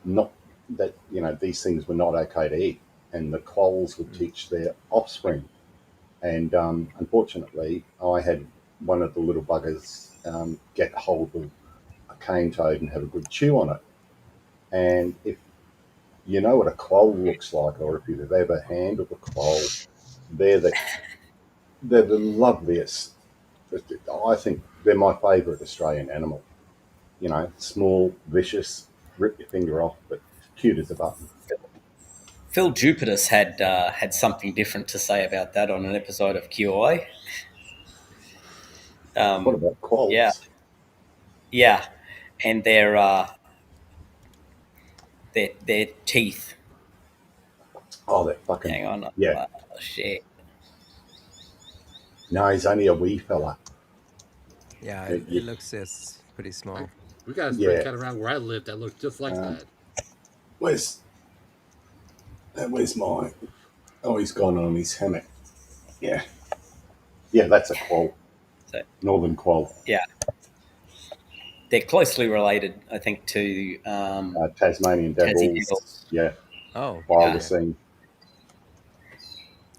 not that, you know, these things were not okay to eat, and the quolls would teach their offspring. And unfortunately, I had one of the little buggers get hold of a cane toad and have a good chew on it. And if you know what a quoll looks like, or if you've ever handled a quoll, they're the loveliest. I think they're my favourite Australian animal. You know, small, vicious, rip your finger off, but cute as a button. Phil Jupitus had something different to say about that on an episode of QI. What about quolls? Yeah, and their teeth. Oh, they're fucking. Hang on. Yeah. Oh, shit. No, he's only a wee fella. Yeah, it looks pretty small. We got a stray cat around where I live that looks just like that. Where's mine? Oh, he's gone on his hammock. Yeah. Yeah, that's a quoll. Northern quoll. Yeah. They're closely related, I think, to Tasmanian devils. Yeah. Oh. Wildest.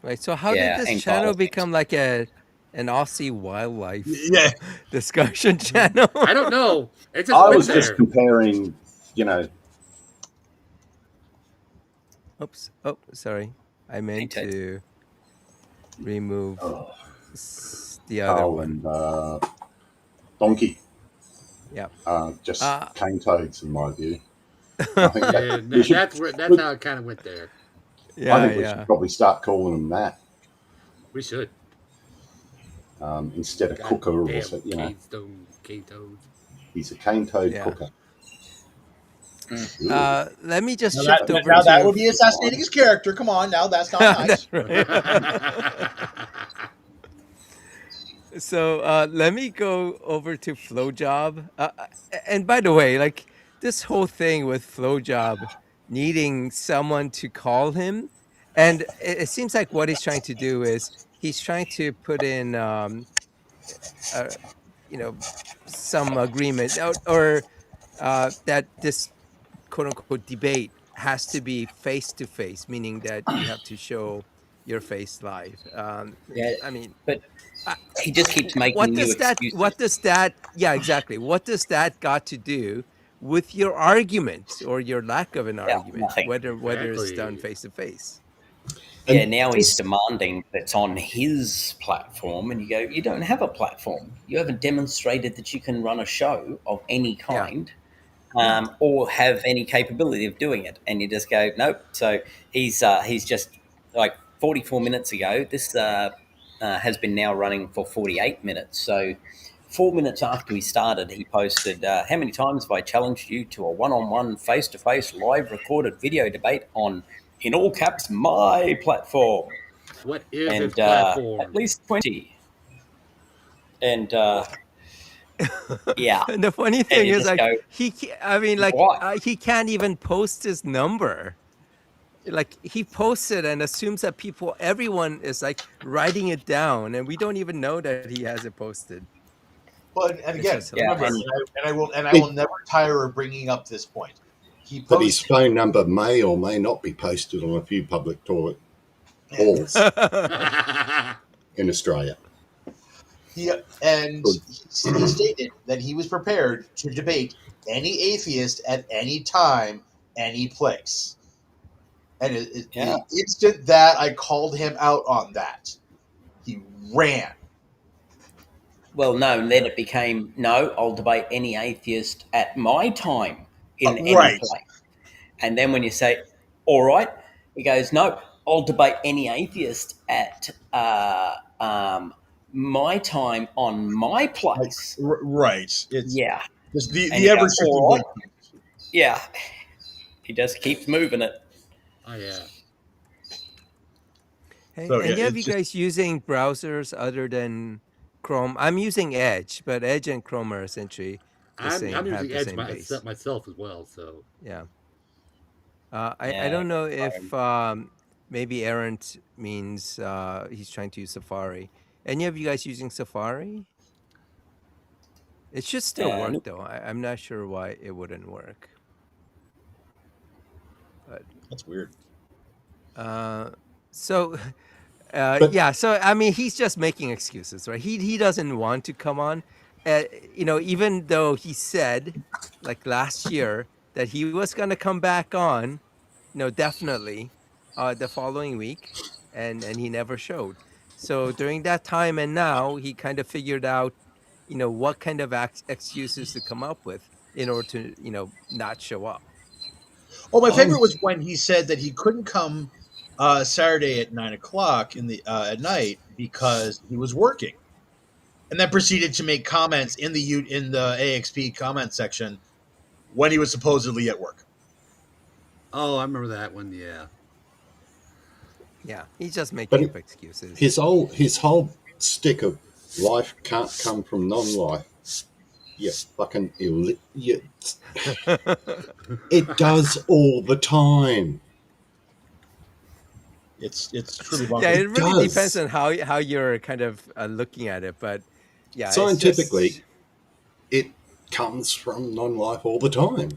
Right. So how did this channel become like an Aussie wildlife discussion channel? I don't know. It just I was just comparing, you know. Oops. Oh, sorry. I meant to remove the other one. And donkey. Yeah. Just cane toads, in my view. I think that's how it kind of went there. Yeah, I think we should probably start calling them that. We should. Instead of cooker or something, you know. Cane toads. He's a cane toad cooker. Let me just shift over. Now that would be assassinating his character. Come on, now that's not nice. So let me go over to Flowjob. And by the way, like this whole thing with Flowjob needing someone to call him, and it seems like what he's trying to do is he's trying to put in, some agreement or that this quote unquote debate has to be face to face, meaning that you have to show your face live. I mean, but he just keeps making excuses. What does that? Yeah, exactly. What does that got to do with your argument or your lack of an argument? Nothing. Whether it's done face to face. Yeah, now he's demanding that's on his platform, and you go, you don't have a platform. You haven't demonstrated that you can run a show of any kind, or have any capability of doing it, and you just go, nope. So he's just like 44 minutes ago. This has been now running for 48 minutes. So 4 minutes after we started, he posted, how many times have I challenged you to a one-on-one, face-to-face, live recorded video debate on, in all caps, my platform? What is his platform? At least 20. And yeah. And the funny thing is, like, he can't even post his number. Like, he posts it and assumes that everyone is like writing it down, and we don't even know that he has it posted. Well, and again, remember, and I will never tire of bringing up this point. But his phone number may or may not be posted on a few public toilet halls in Australia. He stated that he was prepared to debate any atheist at any time, any place. And the instant that I called him out on that, he ran. Well, no, then it became, no, I'll debate any atheist at my time in any place. And then when you say, all right, he goes, no, I'll debate any atheist at my time on my place. Right. Yeah. Just the ever shifting. Yeah. He just keeps moving it. Oh, yeah. Hey, so, any of you guys using browsers other than Chrome? I'm using Edge, but Edge and Chrome are essentially I'm using the Edge same base. myself as well. So yeah. I don't know if maybe errant means he's trying to use Safari. Any of you guys using Safari? It should still work nope. though. I'm not sure why it wouldn't work. But that's weird. So yeah, so I mean, he's just making excuses, right? He doesn't want to come on. Even though he said, like last year, that he was going to come back on, definitely, the following week, and he never showed. So during that time and now, he kind of figured out, what kind of excuses to come up with in order to, not show up. Oh, my favorite was when he said that he couldn't come Saturday at 9:00 in the at night because he was working, and then proceeded to make comments in the AXP comment section when he was supposedly at work. Oh, I remember that one. Yeah. Yeah, he's just making up excuses. His whole stick of life can't come from non-life. You fucking it does all the time. It's truly bonkers. Yeah, it really depends on how you're kind of looking at it, but yeah, scientifically, it comes from non-life all the time.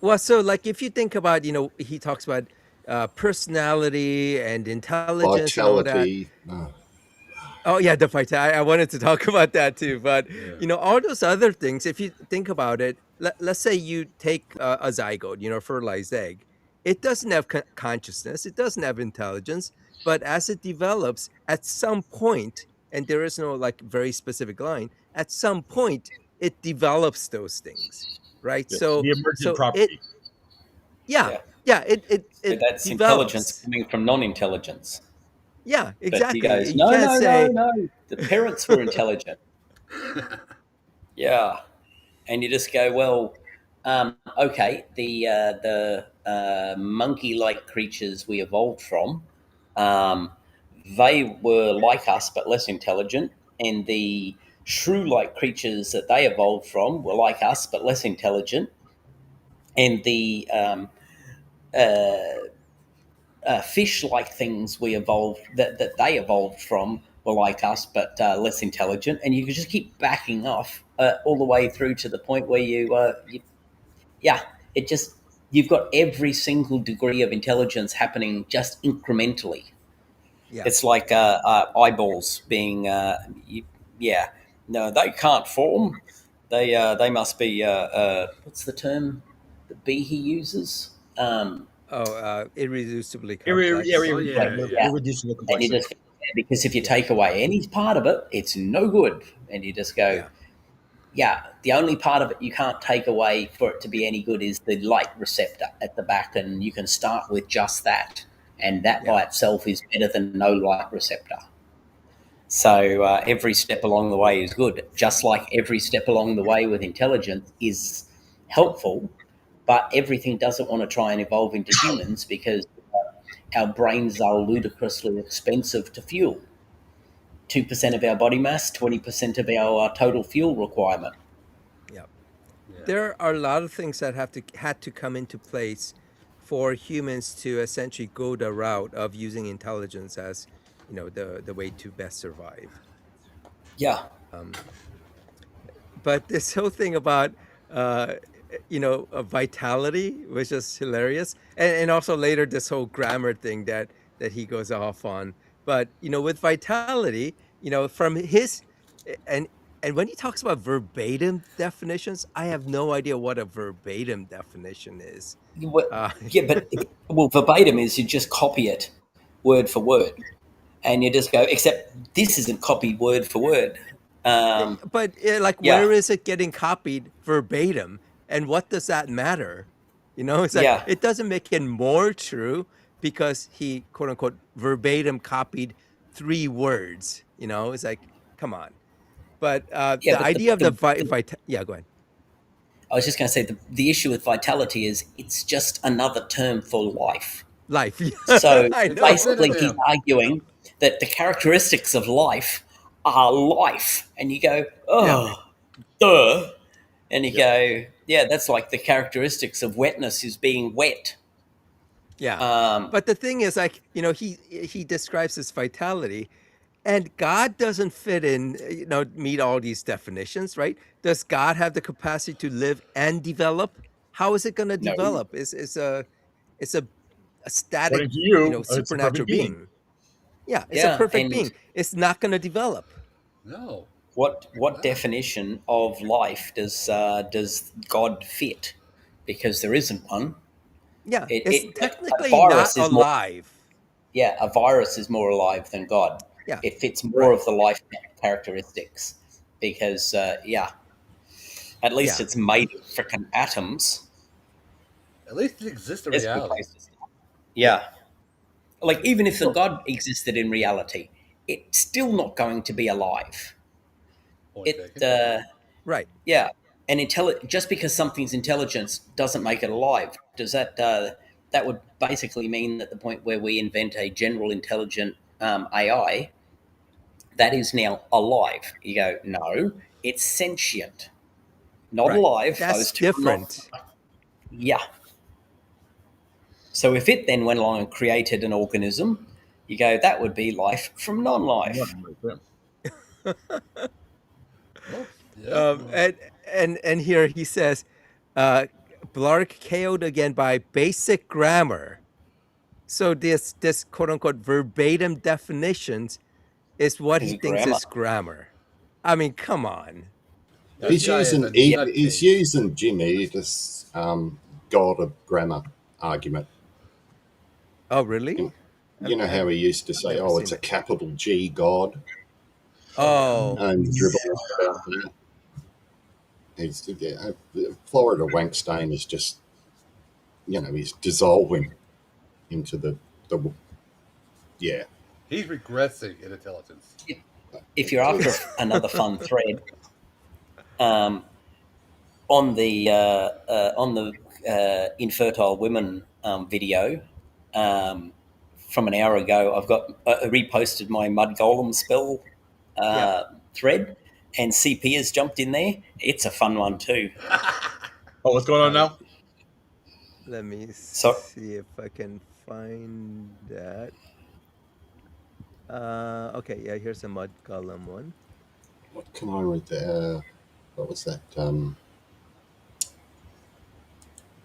Well, so like if you think about, he talks about personality and intelligence vitality. And all that. Oh yeah, the vitality. I wanted to talk about that too, but all those other things. If you think about it, let's say you take a zygote, fertilized egg. It doesn't have consciousness. It doesn't have intelligence. But as it develops, at some point, and there is no like very specific line, at some point it develops those things, right? Yes, so the emergent property. It so that's develops. Intelligence coming from non-intelligence. Yeah, exactly. But he goes, no. The parents were intelligent. Yeah, and you just go, well, okay. The monkey-like creatures we evolved from, they were like us but less intelligent, and the shrew-like creatures that they evolved from were like us but less intelligent, and the fish-like things we evolved that they evolved from were like us but less intelligent, and you could just keep backing off all the way through to the point where you've got every single degree of intelligence happening just incrementally. Yeah. It's like eyeballs being no, they can't form. They must be what's the term that Behe uses? Irreducibly complex. Irreducible complexity. Because if you take away any part of it, it's no good. And you just go, the only part of it you can't take away for it to be any good is the light receptor at the back, and you can start with just that. And that by itself is better than no light receptor. So every step along the way is good, just like every step along the way with intelligence is helpful. But everything doesn't want to try and evolve into humans because our brains are ludicrously expensive to fuel. 2% of our body mass, 20% of our total fuel requirement. Yeah. There are a lot of things that had to come into place for humans to essentially go the route of using intelligence as, the way to best survive. Yeah. But this whole thing about vitality was just hilarious, and also later this whole grammar thing that he goes off on. But with vitality, from his and when he talks about verbatim definitions, I have no idea what a verbatim definition is. Verbatim is you just copy it word for word, and you just go, except this isn't copied word for word. But where is it getting copied verbatim, and what does that matter? It's like it doesn't make it more true because he quote unquote verbatim copied 3 words. It's like, come on. But the idea of the go ahead. I was just going to say the issue with vitality is it's just another term for life. Life. So basically, he's arguing that the characteristics of life are life, and you go, duh. And you go, yeah, that's like the characteristics of wetness is being wet. Yeah. But the thing is, like, you know, he describes his vitality, and God doesn't fit in, you know, meet all these definitions, right? Does God have the capacity to live and develop? How is it going to No. develop? It's a static, According to you, you know, it's a supernatural perfect being. being. Yeah, it's a perfect and being. It's not going to develop. No. What definition of life does God fit? Because there isn't one. Yeah, it's A technically not virus is more. alive. Yeah, a virus is more alive than God. Yeah, It fits more right. of the life characteristics because, at least Yeah. it's made of freaking atoms. At least it exists in There's some reality. places. Yeah. Like, even if the So- God existed in reality, it's still not going to be alive. Point It, taken. Right. yeah. And just because something's intelligence doesn't make it alive. Does that that would basically mean that the point where we invent a general intelligent AI, that is now alive? You go, no, it's sentient, not Right. alive. That's Those two are not. different. Yeah. So if it then went along and created an organism, you go, that would be life from non-life. Well, yeah. And here he says, Blark KO'd again by basic grammar. So this quote unquote verbatim definitions is what Is he it thinks grammar? is grammar. I mean, come on. This guy is a He's using Jimmy this god of grammar argument. Oh, really? You know how he used to say, "Oh, it's a capital G God." Oh, And dribble about that. He's Florida Wankstein is just, you know, he's dissolving into the yeah. He's regressing in intelligence. If you're after another fun thread, on the infertile women video from an hour ago, I've got reposted my mud golem spell thread, and CP has jumped in there. It's a fun one too. Oh, what's going on now? Let me see if I can find that. Okay, yeah, here's a mud golem one. What can I read there? What was that?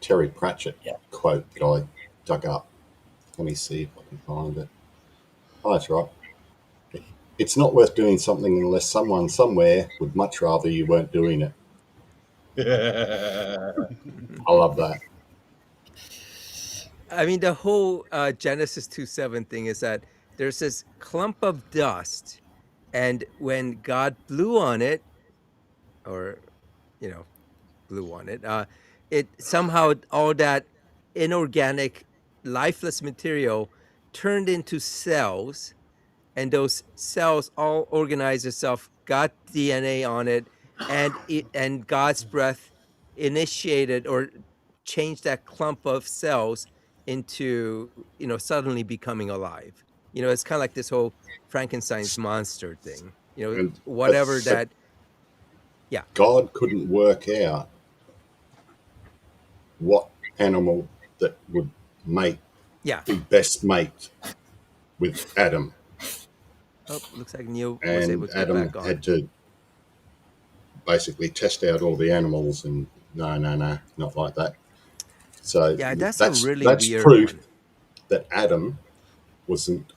Terry Pratchett quote that I dug up. Let me see if I can find it. Oh, that's right. It's not worth doing something unless someone somewhere would much rather you weren't doing it. I love that. I mean, the whole Genesis 2:7 thing is that there's this clump of dust, and when God blew on it, or, you know, blew on it, it somehow all that inorganic, lifeless material turned into cells, and those cells all organized itself, got DNA on it, and God's breath initiated or changed that clump of cells into, you know, suddenly becoming alive. You know, it's kind of like this whole Frankenstein's monster thing. You know, whatever that. Yeah. God couldn't work out what animal that would mate, be best mate with Adam. Oh, looks like Neil and was able to Adam get back on. had to basically test out all the animals, and no, not like that. So yeah, that's a really that's weird proof one. that Adam was not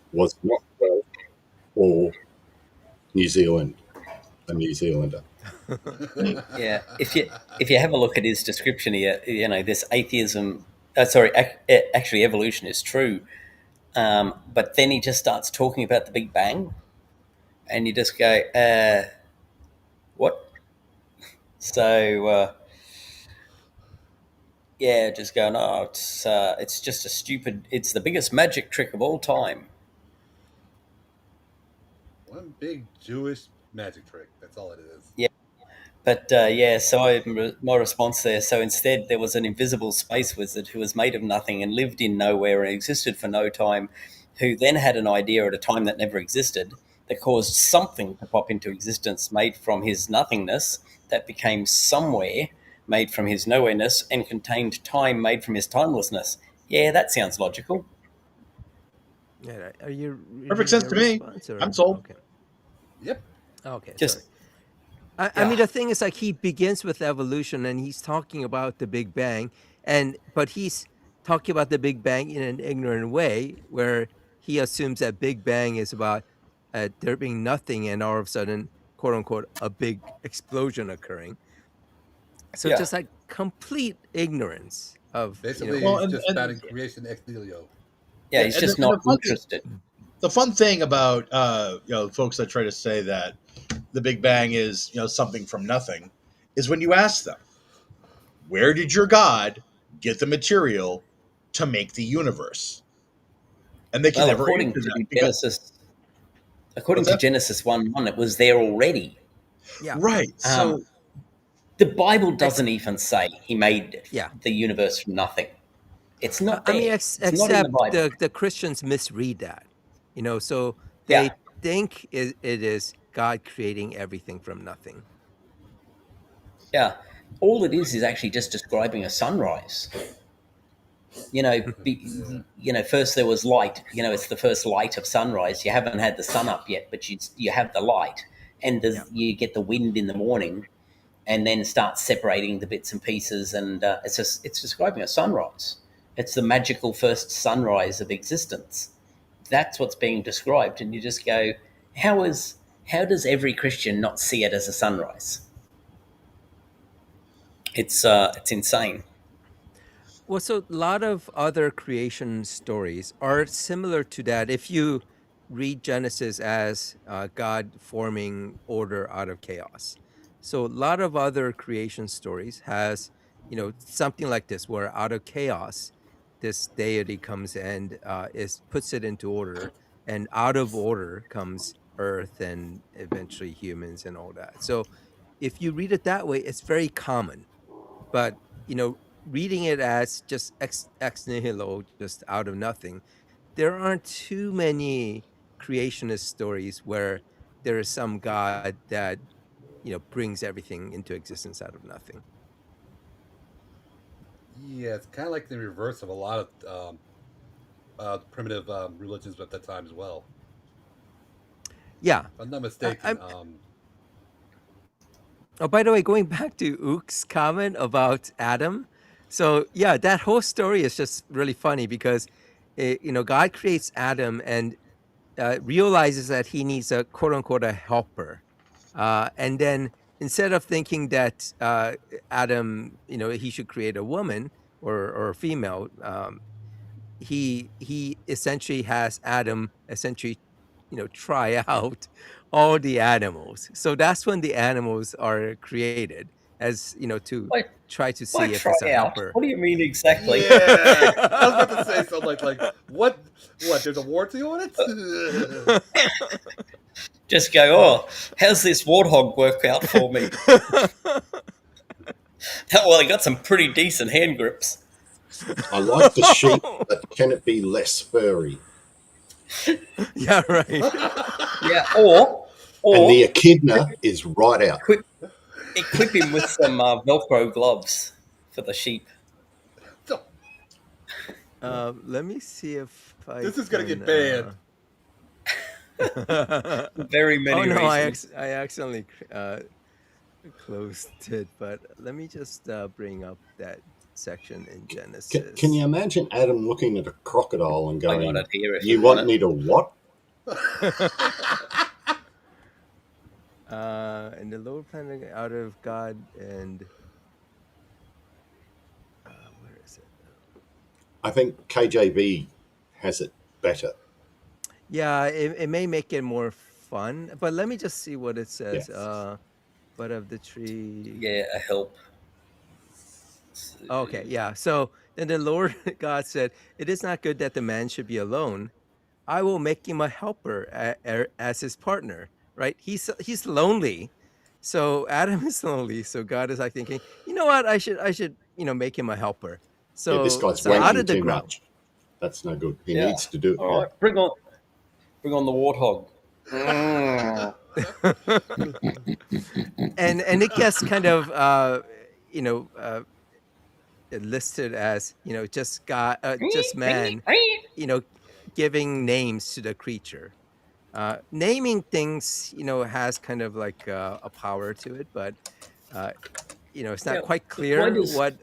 well for New Zealand, a New Zealander. Yeah, if you have a look at his description here, you know, this atheism. Actually, evolution is true, but then he just starts talking about the Big Bang, and you just go, what? So yeah, just going, oh, it's just a stupid. It's the biggest magic trick of all time. One big Jewish magic trick. That's all it is. Yeah. But so my response there, so instead there was an invisible space wizard who was made of nothing and lived in nowhere and existed for no time, who then had an idea at a time that never existed, that caused something to pop into existence made from his nothingness, that became somewhere made from his nowhereness, and contained time made from his timelessness. Yeah, that sounds logical. Yeah, are you reading Perfect sense their to me. response, or? I'm sold. Okay. Yep. Okay. Just Sorry. I mean, the thing is, like, he begins with evolution, and he's talking about the Big Bang, but he's talking about the Big Bang in an ignorant way, where he assumes that Big Bang is about there being nothing, and all of a sudden, quote unquote, a big explosion occurring. So just like complete ignorance of basically Well, he's just and spouting creation ex nihilo. yeah, he's just not interested. The fun thing about folks that try to say that the Big Bang is something from nothing is when you ask them, where did your God get the material to make the universe? And they can Well, never according answer to that Genesis 1:1, it was there already. Yeah. Right. So the Bible doesn't even say he made Yeah. the universe from nothing. It's not there. I mean, It's not in the except Bible. the Christians misread that, so they think it is God creating everything from nothing. Yeah. All it is actually just describing a sunrise. First there was light. It's the first light of sunrise. You haven't had the sun up yet, but you have the light, and you get the wind in the morning, and then start separating the bits and pieces, and it's describing a sunrise. It's the magical first sunrise of existence. That's what's being described, and you just go, how does every Christian not see it as a sunrise? It's insane. Well, so a lot of other creation stories are similar to that. If you read Genesis as God forming order out of chaos, so a lot of other creation stories has something like this, where out of chaos, this deity comes and puts it into order, and out of order comes earth and eventually humans and all that. So if you read it that way, it's very common. But reading it as just ex nihilo, just out of nothing, there aren't too many creationist stories where there is some God that brings everything into existence out of nothing. Yeah, it's kind of like the reverse of a lot of primitive religions at that time as well. Yeah, if I'm not mistaken. Oh, by the way, going back to Ook's comment about Adam, so yeah, that whole story is just really funny because God creates Adam and realizes that he needs a quote unquote a helper, and then instead of thinking that Adam, he should create a woman or a female, he essentially has Adam essentially try out all the animals. So that's when the animals are created, as to try to see if try it's a out? helper. What do you mean exactly? Yeah, I was about to say something like what? There's a warranty on it? Just go, oh, how's this warthog work out for me? Well, he got some pretty decent hand grips. I like the sheep, but can it be less furry? Yeah, right. Yeah, or and the echidna is right out. Equip him with some Velcro gloves for the sheep. Let me see if this is going to get banned. Very many reasons. I accidentally closed it, but let me just bring up that section in Genesis. Can you imagine Adam looking at a crocodile and going, you want me to what? And the lower planet out of God and where is it? I think KJV has it better. Yeah, it may make it more fun, but let me just see what it says. Yes. But of the tree. Yeah, a help. Okay, yeah. So then the Lord God said, "It is not good that the man should be alone. I will make him a helper as his partner." Right? He's lonely. So Adam is lonely. So God is like thinking, you know what? I should make him a helper. So this guy's wanking too much. That's no good. He needs to do it. All right, bring on the warthog. Mm. and it gets kind of listed as just man, giving names to the creature. Naming things, has kind of like a power to it, but it's Yeah, not quite but why clear does what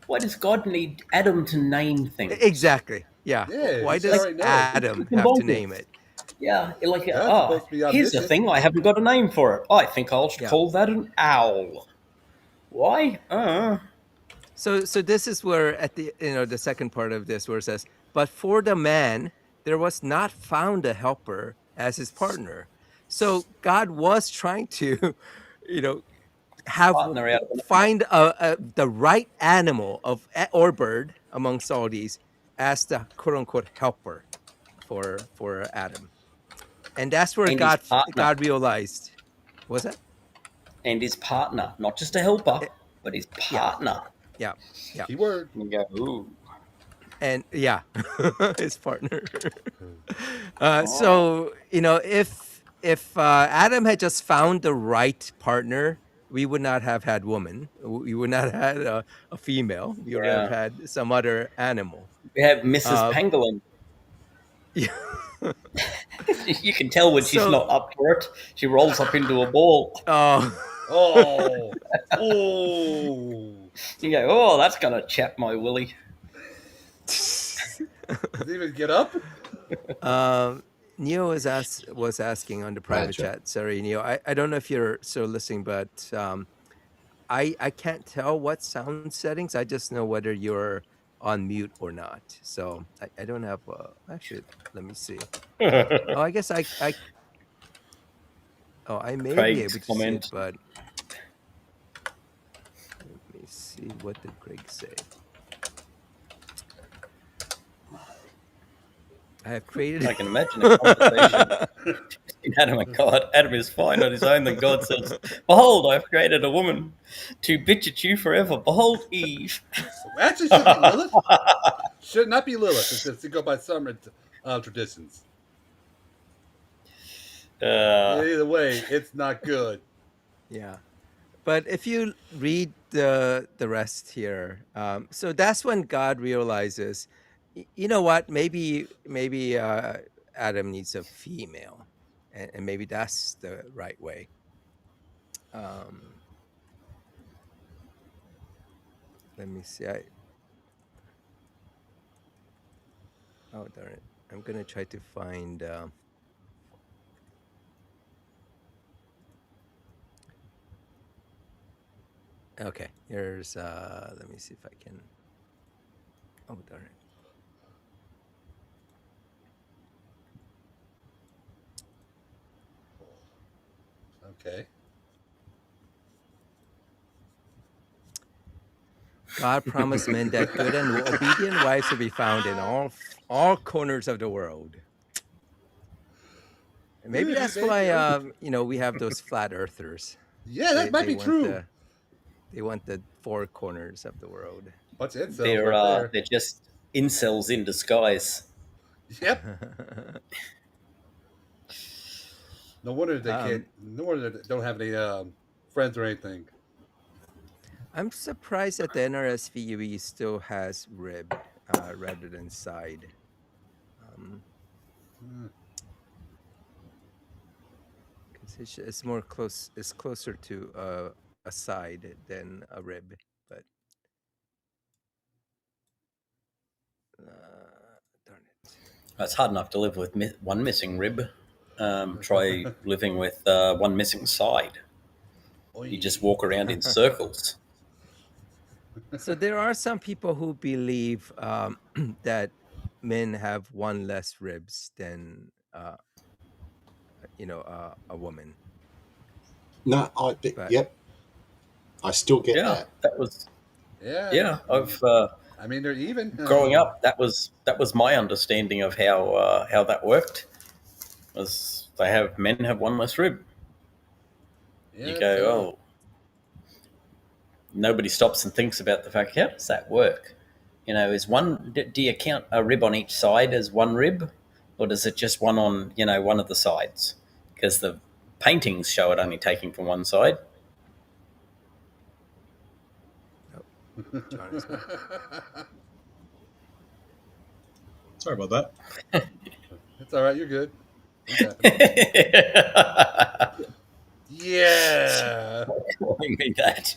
why does God need Adam to name things? exactly. Yeah. Yeah, he Why should does already know. Adam It's have to bonkers. name it? Yeah, like God's supposed to be here's the omniscient. thing. I haven't got a name for it. I think I'll Yeah. call that an owl. Why? So this is where at the the second part of this where it says, but for the man there was not found a helper as his partner. So God was trying to, Partner out of an find the right animal or bird amongst all these as the quote unquote helper for Adam, and that's where And his partner. God realized. What's that? And his partner, not just a helper, but his partner. Yeah. Keyword. And you go, ooh. And his partner. So if Adam had just found the right partner, we would not have had woman. We would not have had a female. We would have had some other animal. We have Mrs. Pangolin. Yeah. You can tell when she's not up for it. She rolls up into a ball. Oh. You go, oh, that's gonna chap my willy. Does he even get up? Neo was asking on the private chat. Sorry, Neo. I don't know if you're still listening, but I can't tell what sound settings. I just know whether you're on mute or not. So I don't have. Actually, let me see. Oh, I guess I may be able to see it, but let me see. What did Craig say? I have created. I can imagine a conversation between Adam and God. Adam is fine on his own. Then God says, "Behold, I've created a woman to bitch at you forever. Behold, Eve." Actually, should be Lilith. Should not be Lilith. It's just to go by some traditions. Either way, it's not good. Yeah. But if you read the rest here, so that's when God realizes, you know what? Maybe Adam needs a female, and maybe that's the right way. Let me see. Oh darn it! I'm gonna try to find. Okay, here's. Let me see if I can. Oh darn it! Okay. God promised men that good and obedient wives will be found in all corners of the world. And maybe that's why we have those flat earthers. Yeah, that might be true. They want the four corners of the world. What's incels? They're just incels in disguise. Yep. No wonder they can't. No wonder they don't have any friends or anything. I'm surprised that the NRSVUE still has rib rather than side. Because it's more close. It's closer to a side than a rib, but darn it. It's hard enough to live with one missing rib. Try living with one missing side. You just walk around in circles. So there are some people who believe that men have one less ribs than a woman. No, yep. I still get that. That was. Yeah. I've. I mean, they're even. Growing up, that was my understanding of how that worked. Was men have one less rib. Yeah, you go, oh. Nobody stops and thinks about the fact, how does that work? Do you count a rib on each side as one rib? or does it just one on one of the sides? Because the paintings show it only taking from one side. John is back. Sorry about that. It's all right. You're good. Yeah. Calling me that.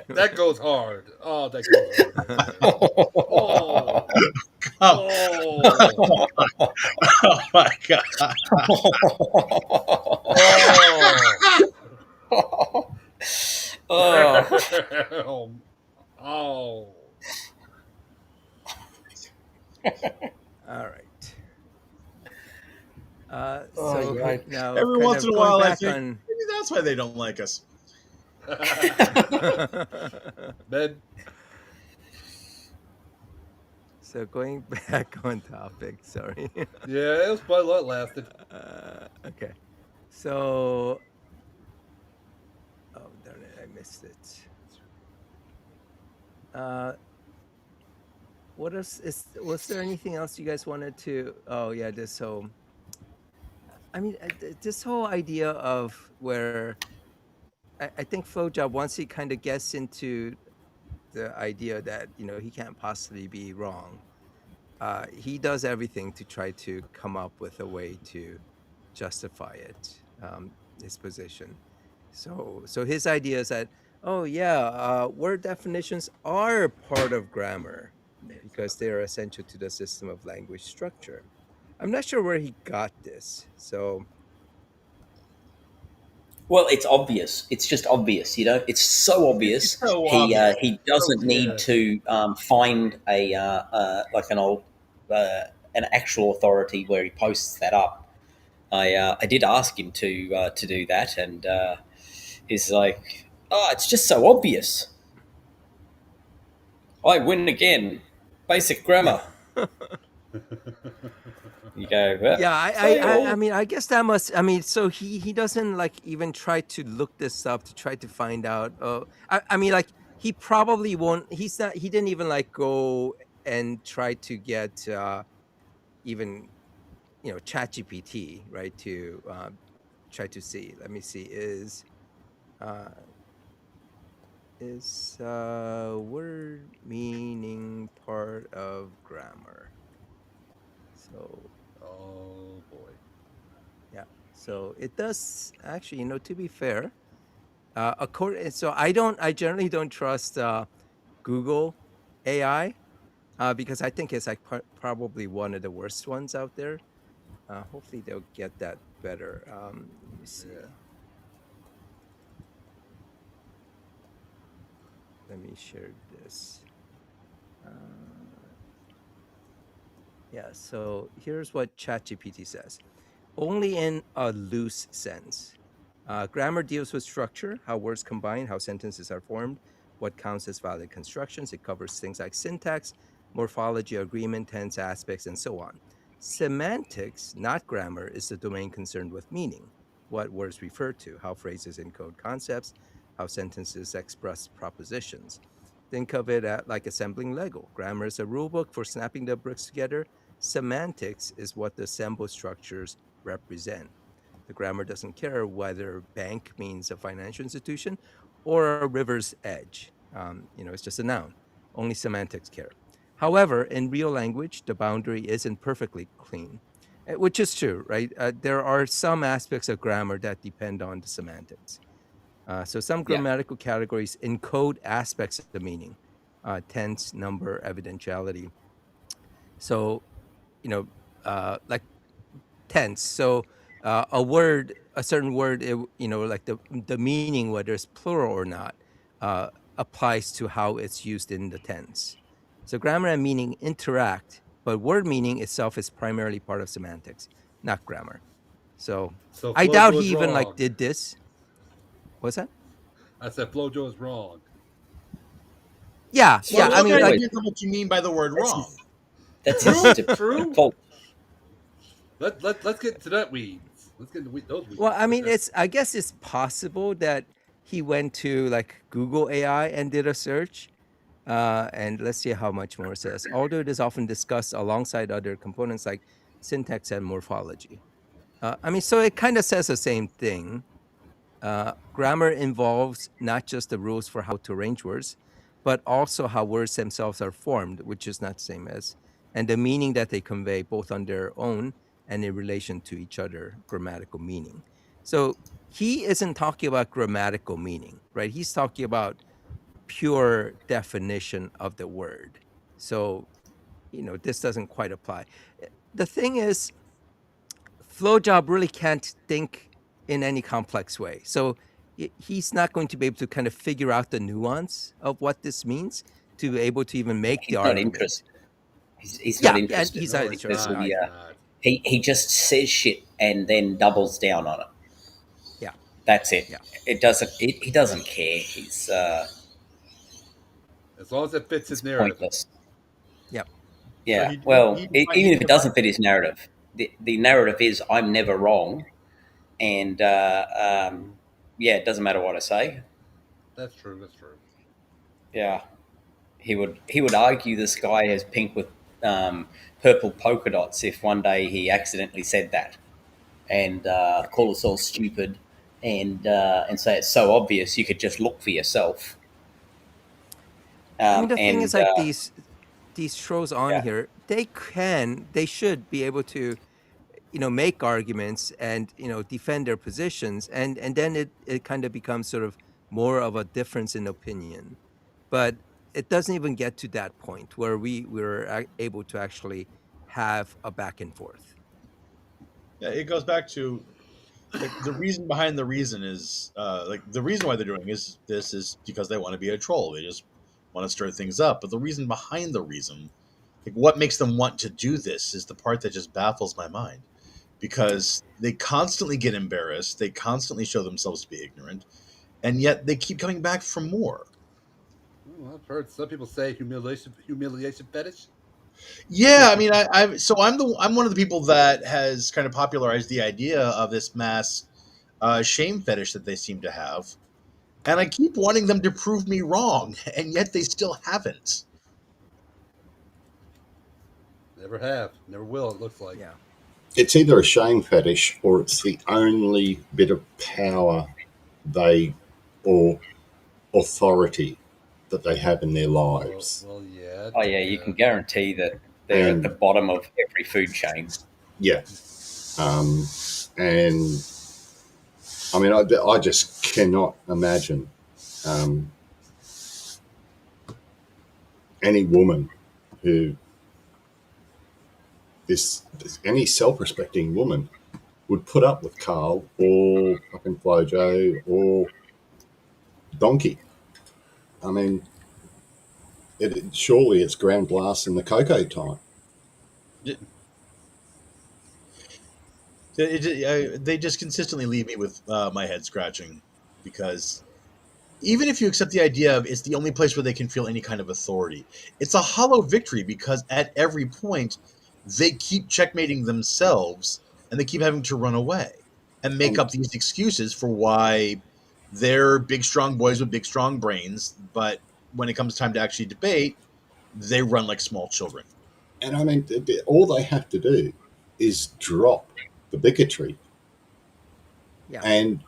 that goes hard. Oh, that goes hard. Oh my god. Oh. All right. So now, every once in a while, I think on... maybe that's why they don't like us. Ben. So going back on topic, sorry. Yeah, it was quite a lot lasted. Okay. So, oh darn it, I missed it. What else was there anything else you guys wanted to? Oh yeah, this whole. I mean, this whole idea of where I think Flowjob, once he kind of gets into the idea that he can't possibly be wrong, he does everything to try to come up with a way to justify it, his position. So his idea is that, oh yeah, word definitions are part of grammar because they are essential to the system of language structure. I'm not sure where he got this. So, well, it's obvious. It's just obvious, It's so obvious. It's so obvious. He doesn't need to find a like an actual authority where he posts that up. I did ask him to do that, and he's like, "Oh, it's just so obvious." I win again. Basic grammar. You go, well, yeah, I mean, I guess that must. I mean, so he doesn't like even try to look this up to try to find out. I mean, like he probably won't. He didn't even like go and try to get even ChatGPT, right, to try to see. Let me see. Is word meaning part of grammar? So. Oh boy. Yeah. So it does actually. To be fair, so I generally don't trust Google AI because I think it's like probably one of the worst ones out there. Hopefully they'll get that better. Let me see. Yeah. Let me share this. Yeah, so here's what ChatGPT says. Only in a loose sense. Grammar deals with structure, how words combine, how sentences are formed, what counts as valid constructions. It covers things like syntax, morphology, agreement, tense aspects, and so on. Semantics, not grammar, is the domain concerned with meaning, what words refer to, how phrases encode concepts, how sentences express propositions. Think of it like assembling Lego. Grammar is a rulebook for snapping the bricks together. Semantics is what the assembled structures represent. The grammar doesn't care whether bank means a financial institution or a river's edge. It's just a noun. Only semantics care. However, in real language, the boundary isn't perfectly clean, which is true, right? There are some aspects of grammar that depend on the semantics. So some grammatical categories encode aspects of the meaning, tense, number, evidentiality. So, like tense. So a certain word, like the meaning, whether it's plural or not, applies to how it's used in the tense. So grammar and meaning interact, but word meaning itself is primarily part of semantics, not grammar. So I doubt he even like did this. What's that? I said Flojo is wrong. Yeah, yeah. I mean, like, what you mean by the word wrong. That's true. Let's get to that weeds. Let's get into those weeds. Well, I mean, I guess it's possible that he went to like Google AI and did a search. And let's see how much more it says. Although it is often discussed alongside other components like syntax and morphology. I mean, so it kind of says the same thing. Grammar involves not just the rules for how to arrange words, but also how words themselves are formed, which is not the same as, and the meaning that they convey both on their own and in relation to each other, grammatical meaning. So he isn't talking about grammatical meaning, right? He's talking about pure definition of the word. So, this doesn't quite apply. The thing is, Flowjob really can't think in any complex way. So he's not going to be able to kind of figure out the nuance of what this means to be able to even make the He's not argument. interested. He's not interested. He's not interested either. He just says shit and then doubles down on it. Yeah, that's it. Yeah. It doesn't. He doesn't care. He's as long as it fits his narrative. Pointless. Yep. Yeah. So even if it doesn't fit his narrative, the narrative is I'm never wrong, and it doesn't matter what I say. That's true. That's true. Yeah. He would argue the sky is pink with purple polka dots if one day he accidentally said that, and call us all stupid, and say it's so obvious you could just look for yourself. I mean, the thing is, like these trolls on here, they should be able to, make arguments and defend their positions, and then it kind of becomes sort of more of a difference in opinion, but it doesn't even get to that point where we're able to actually have a back and forth. Yeah, it goes back to the reason behind the reason is the reason why they're doing this is because they want to be a troll. They just want to stir things up. But the reason behind the reason, what makes them want to do this, is the part that just baffles my mind, because they constantly get embarrassed. They constantly show themselves to be ignorant, and yet they keep coming back for more. Well, I've heard some people say humiliation fetish. Yeah, I mean, I'm one of the people that has kind of popularized the idea of this mass shame fetish that they seem to have, and I keep wanting them to prove me wrong, and yet they still haven't. Never have, never will. It looks like. Yeah. It's either a shame fetish or it's the only bit of power or authority that they have in their lives. Well, yeah. Oh, yeah, you can guarantee that they're at the bottom of every food chain. Yeah. And I mean, I just cannot imagine any woman who any self-respecting woman would put up with Carl or fucking Flojo or Donkey. I mean, surely it's Grand Blast and the Cocoa time. They just consistently leave me with my head scratching, because even if you accept the idea of it's the only place where they can feel any kind of authority, it's a hollow victory, because at every point they keep checkmating themselves and they keep having to run away and make up these excuses for why they're big, strong boys with big, strong brains. But when it comes time to actually debate, they run like small children. And I mean, all they have to do is drop the bigotry, and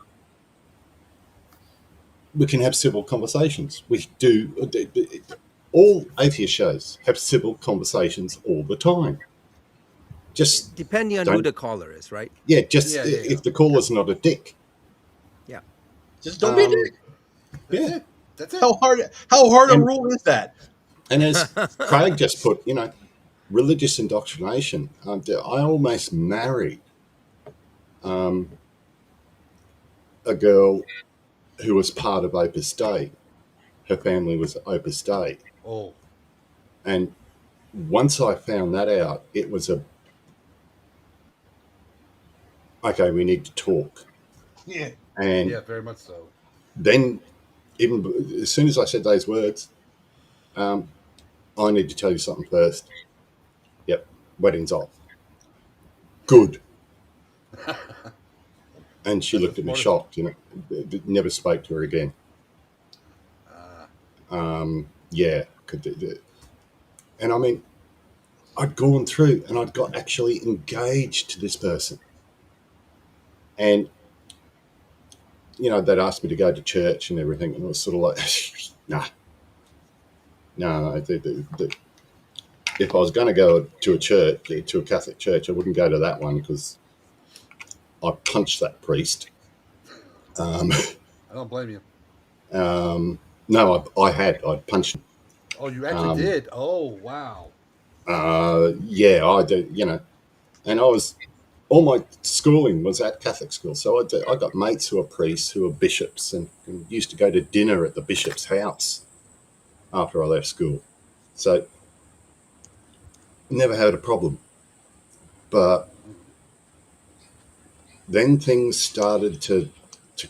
we can have civil conversations. We do. All atheist shows have civil conversations all the time. Just depending on who the caller is, right? Yeah, if the caller's not a dick. Yeah. Just don't be a dick. Yeah. That's it. How hard a rule is that? And as Craig just put, religious indoctrination. I almost married a girl who was part of Opus Dei. Her family was Opus Dei. Oh. And once I found that out, it was okay, we need to talk. Yeah. And yeah, very much so. Then, even as soon as I said those words, I need to tell you something first. Yep, wedding's off. Good. And she looked at me shocked, never spoke to her again. Yeah. And I mean, I'd gone through and I'd got actually engaged to this person. And, you know, they'd asked me to go to church and everything. And it was sort of like, no. If I was going to go to a church, to a Catholic church, I wouldn't go to that one because I punched that priest. I don't blame you. No, I'd punched him. Oh, you actually did? Oh, wow. Yeah, I do, you know. And all my schooling was at Catholic school. So I got mates who are priests, who are bishops, and used to go to dinner at the bishop's house after I left school. So never had a problem. But then things started to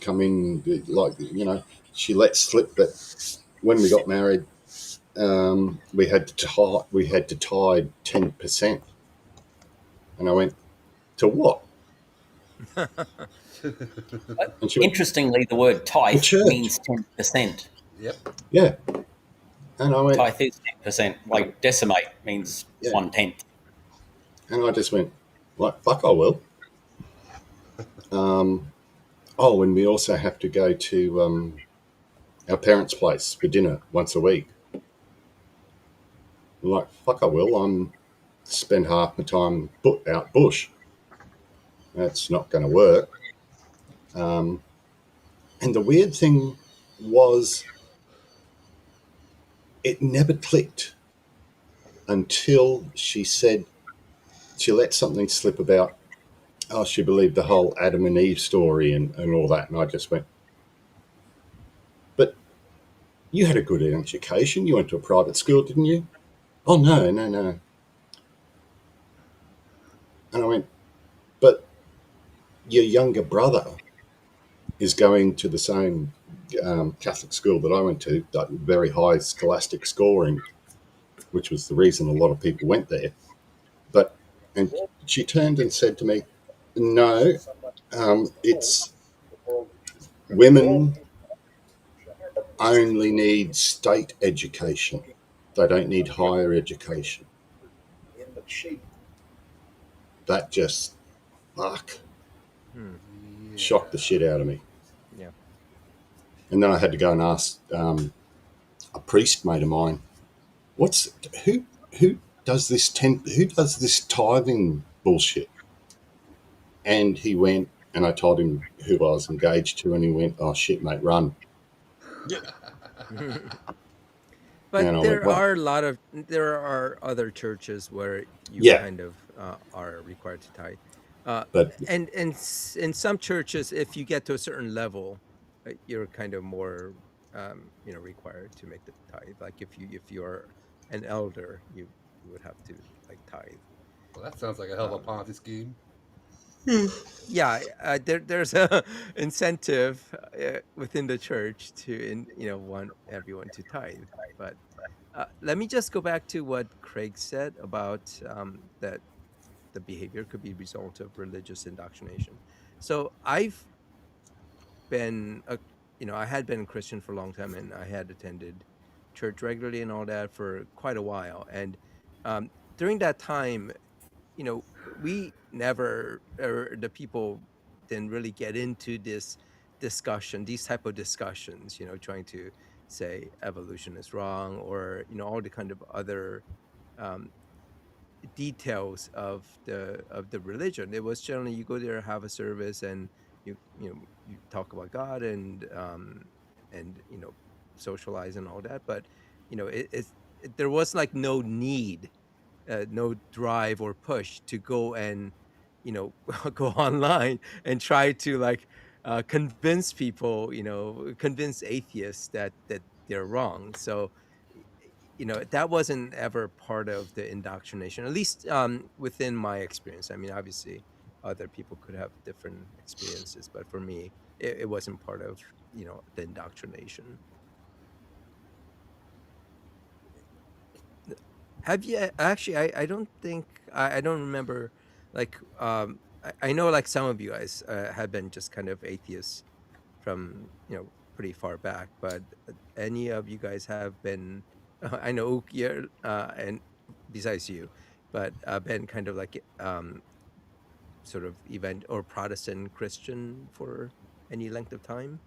come in, like, you know, she let slip that when we got married, we had to tithe 10%. And I went, to what? Interestingly, the word tithe means 10%. Yep. Yeah. And I went, tithe is 10%. Like decimate means 1/10. And I just went, like, fuck, I will. And we also have to go to our parents' place for dinner once a week. I'm like, fuck, I will. I'm spend half my time out bush. That's not going to work. And the weird thing was, it never clicked until she said, she let something slip about, she believed the whole Adam and Eve story and all that. And I just went, but you had a good education. You went to a private school, didn't you? Oh, no. And I went, but your younger brother is going to the same Catholic school that I went to, that very high scholastic scoring, which was the reason a lot of people went there. And she turned and said to me, no, it's women only need state education. They don't need higher education. That just, shocked the shit out of me. Yeah. And then I had to go and ask a priest mate of mine, who does this tithing bullshit? And he went, and I told him who I was engaged to, and he went, oh shit, mate, run. But there are other churches where you kind of are required to tithe. And in some churches, if you get to a certain level, you're kind of more required to make the tithe. Like if you're an elder, you would have to like tithe. Well, that sounds like a hell of a Ponzi scheme. Yeah, there's a incentive within the church to want everyone to tithe. But let me just go back to what Craig said about that the behavior could be a result of religious indoctrination. So I've been I had been a Christian for a long time, and I had attended church regularly and all that for quite a while. And during that time, we never, or the people didn't really get into these type of discussions, trying to say evolution is wrong, or all the kind of other details of the religion. It was generally you go there, have a service, and you talk about God and socialize and all that. But there was like no need, no drive or push to go and go online and try to like convince people, convince atheists that they're wrong. So that wasn't ever part of the indoctrination, at least within my experience. I mean, obviously other people could have different experiences, but for me it wasn't part of the indoctrination. Have you actually? I don't think I don't remember. Like, I know like some of you guys have been just kind of atheists from pretty far back, but any of you guys have been? I know Ook, and besides you, but been kind of like sort of event or Protestant Christian for any length of time.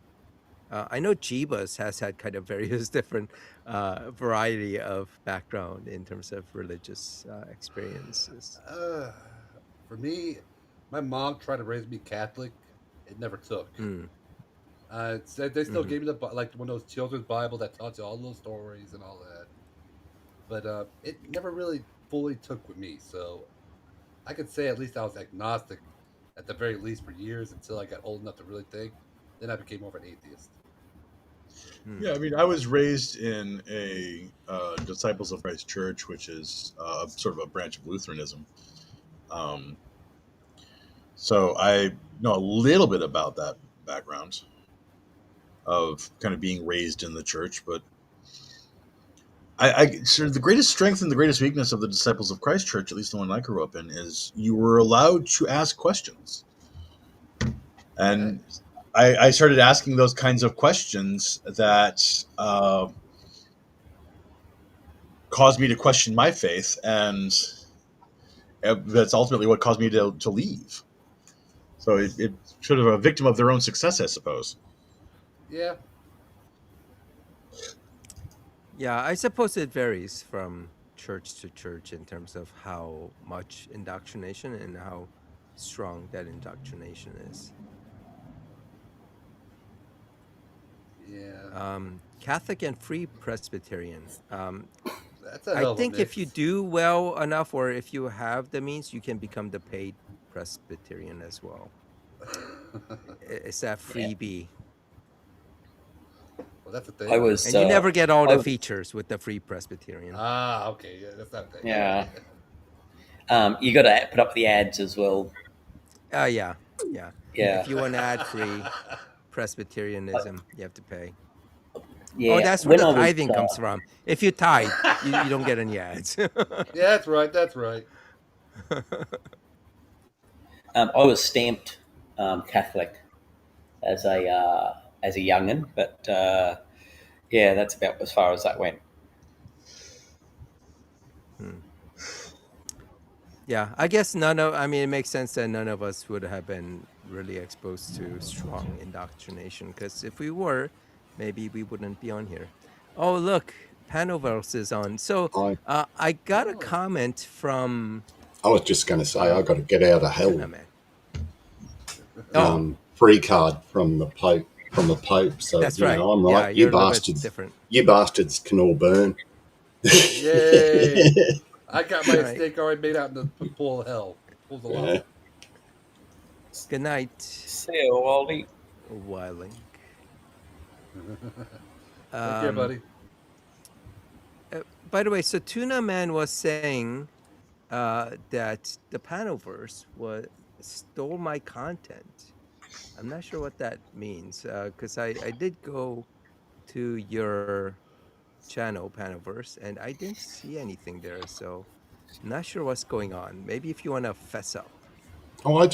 I know Jeebus has had kind of various different variety of background in terms of religious experiences. For me, my mom tried to raise me Catholic. It never took. Mm. They still gave me like one of those children's Bible that taught you all those stories and all that, but it never really fully took with me. So I could say at least I was agnostic, at the very least, for years until I got old enough to really think. Then I became more of an atheist. Yeah, I mean, I was raised in a Disciples of Christ church, which is sort of a branch of Lutheranism. So I know a little bit about that background of kind of being raised in the church, but I sort of the greatest strength and the greatest weakness of the Disciples of Christ church, at least the one I grew up in, is you were allowed to ask questions. And I started asking those kinds of questions that caused me to question my faith, and that's ultimately what caused me to leave. So it's sort of a victim of their own success, I suppose. Yeah. Yeah, I suppose it varies from church to church in terms of how much indoctrination and how strong that indoctrination is. Yeah. Catholic and Free Presbyterian. That's a I hell of a think if you mix. do well enough, or if you have the means, you can become the paid Presbyterian as well. It's that freebie. Well, that's the thing. And you never get all the features with the Free Presbyterian. Ah, okay. Yeah, that's not that. Yeah. You got to put up the ads as well. Yeah. Yeah. If you want ad-free Presbyterianism, you have to pay. Yeah. Oh, that's where the tithing comes from. If you tithe, you don't get any ads. Yeah, that's right. That's right. I was stamped Catholic as a young'un, but yeah, that's about as far as that went. Yeah, I guess it makes sense that none of us would have been really exposed to strong indoctrination, because if we were, maybe we wouldn't be on here. Oh, look, Panoverse is on. So I got a comment from... I was just going to say, I got to get out of hell. Free card from the Pope. So that's right. I'm right. Yeah, you bastards can all burn. Yay! I got my steak already made out in the pool of hell. Pools of lava. Good night. See you, Waldy. Wilding. Take care, buddy. By the way, so Tuna Man was saying that the Panoverse stole my content. I'm not sure what that means, because I did go to your channel, Panoverse, and I didn't see anything there, so I'm not sure what's going on. Maybe if you want to fess up. Oh, I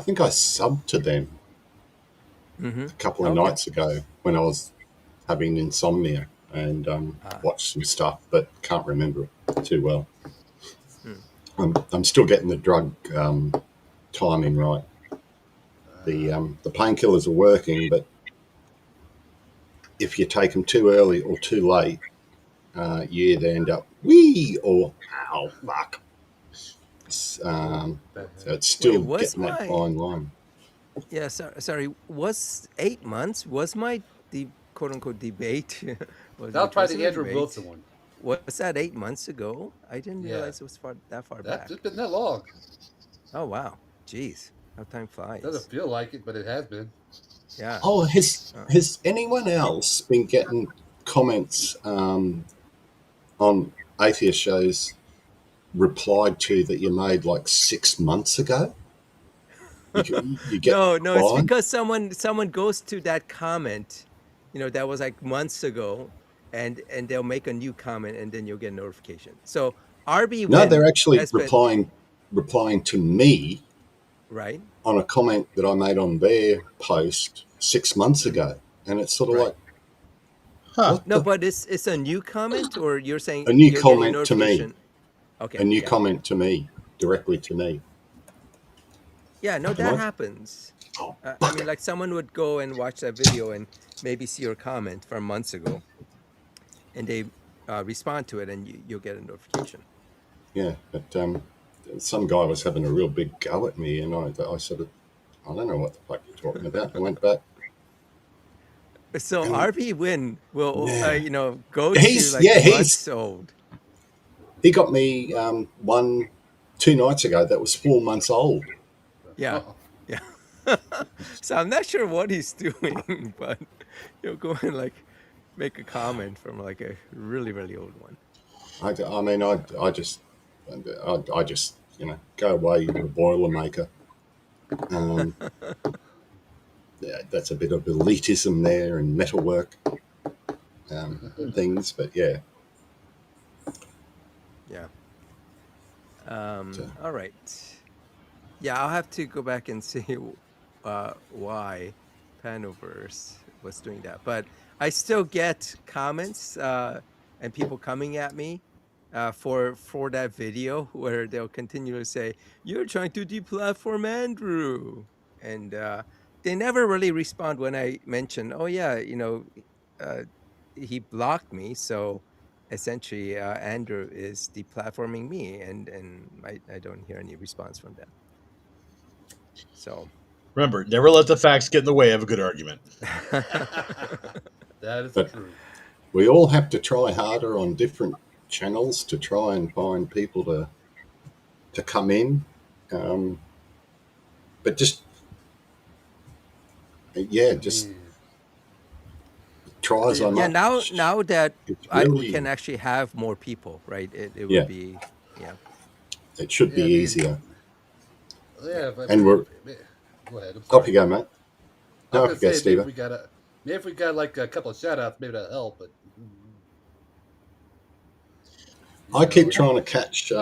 think I subbed to them a couple of nights ago when I was having insomnia and watched some stuff, but can't remember it too well. I'm still getting the drug timing right. The painkillers are working, but if you take them too early or too late, you either end up or ow, fuck. So it's still getting that fine line. Yeah, sorry. Was 8 months? Was my quote-unquote debate? That'll try the Andrew Wilson one. Was that 8 months ago? I didn't realize it was that far back. It's been that long. Oh, wow. Jeez. How time flies. Doesn't feel like it, but it has been. Yeah. Oh, has anyone else been getting comments on Atheist shows replied to that you made like 6 months ago? You get no, it's because someone goes to that comment, that was like months ago, and they'll make a new comment, and then you'll get a notification. So RB no, they're actually replying to me, right, on a comment that I made on their post 6 months ago, and it's sort of like, no, but it's a new comment, or you're saying a new comment to me. Okay. A new comment to me, directly to me. Yeah, no, that happens. I mean, like someone would go and watch that video and maybe see your comment from months ago, and they respond to it, and you'll get a notification. Yeah, but some guy was having a real big go at me, and I sort of, I don't know what the fuck you're talking about. I went back. So RP Win will, go He's to like months old. He got me 2 nights ago. That was 4 months old. Yeah, yeah. So I'm not sure what he's doing, but he'll go and like make a comment from like a really, really old one. I mean, I just go away, you're a Boilermaker. Yeah, that's a bit of elitism there and metalwork things, but yeah. Yeah. All right. Yeah, I'll have to go back and see why Panoverse was doing that. But I still get comments and people coming at me for that video where they'll continually say, "You're trying to deplatform Andrew," and they never really respond when I mention, "Oh yeah, he blocked me, so." Essentially, Andrew is deplatforming me, and I don't hear any response from them. So remember, never let the facts get in the way of a good argument. That is true. We all have to try harder on different channels to try and find people to come in, but just try as I might. Yeah, now that we can actually have more people, right? It would be It should be easier. Yeah, and we're go ahead. Off you go, mate. No, off you go, Steve. Maybe if we got like a couple of shout outs, maybe that'll help. But I keep trying to catch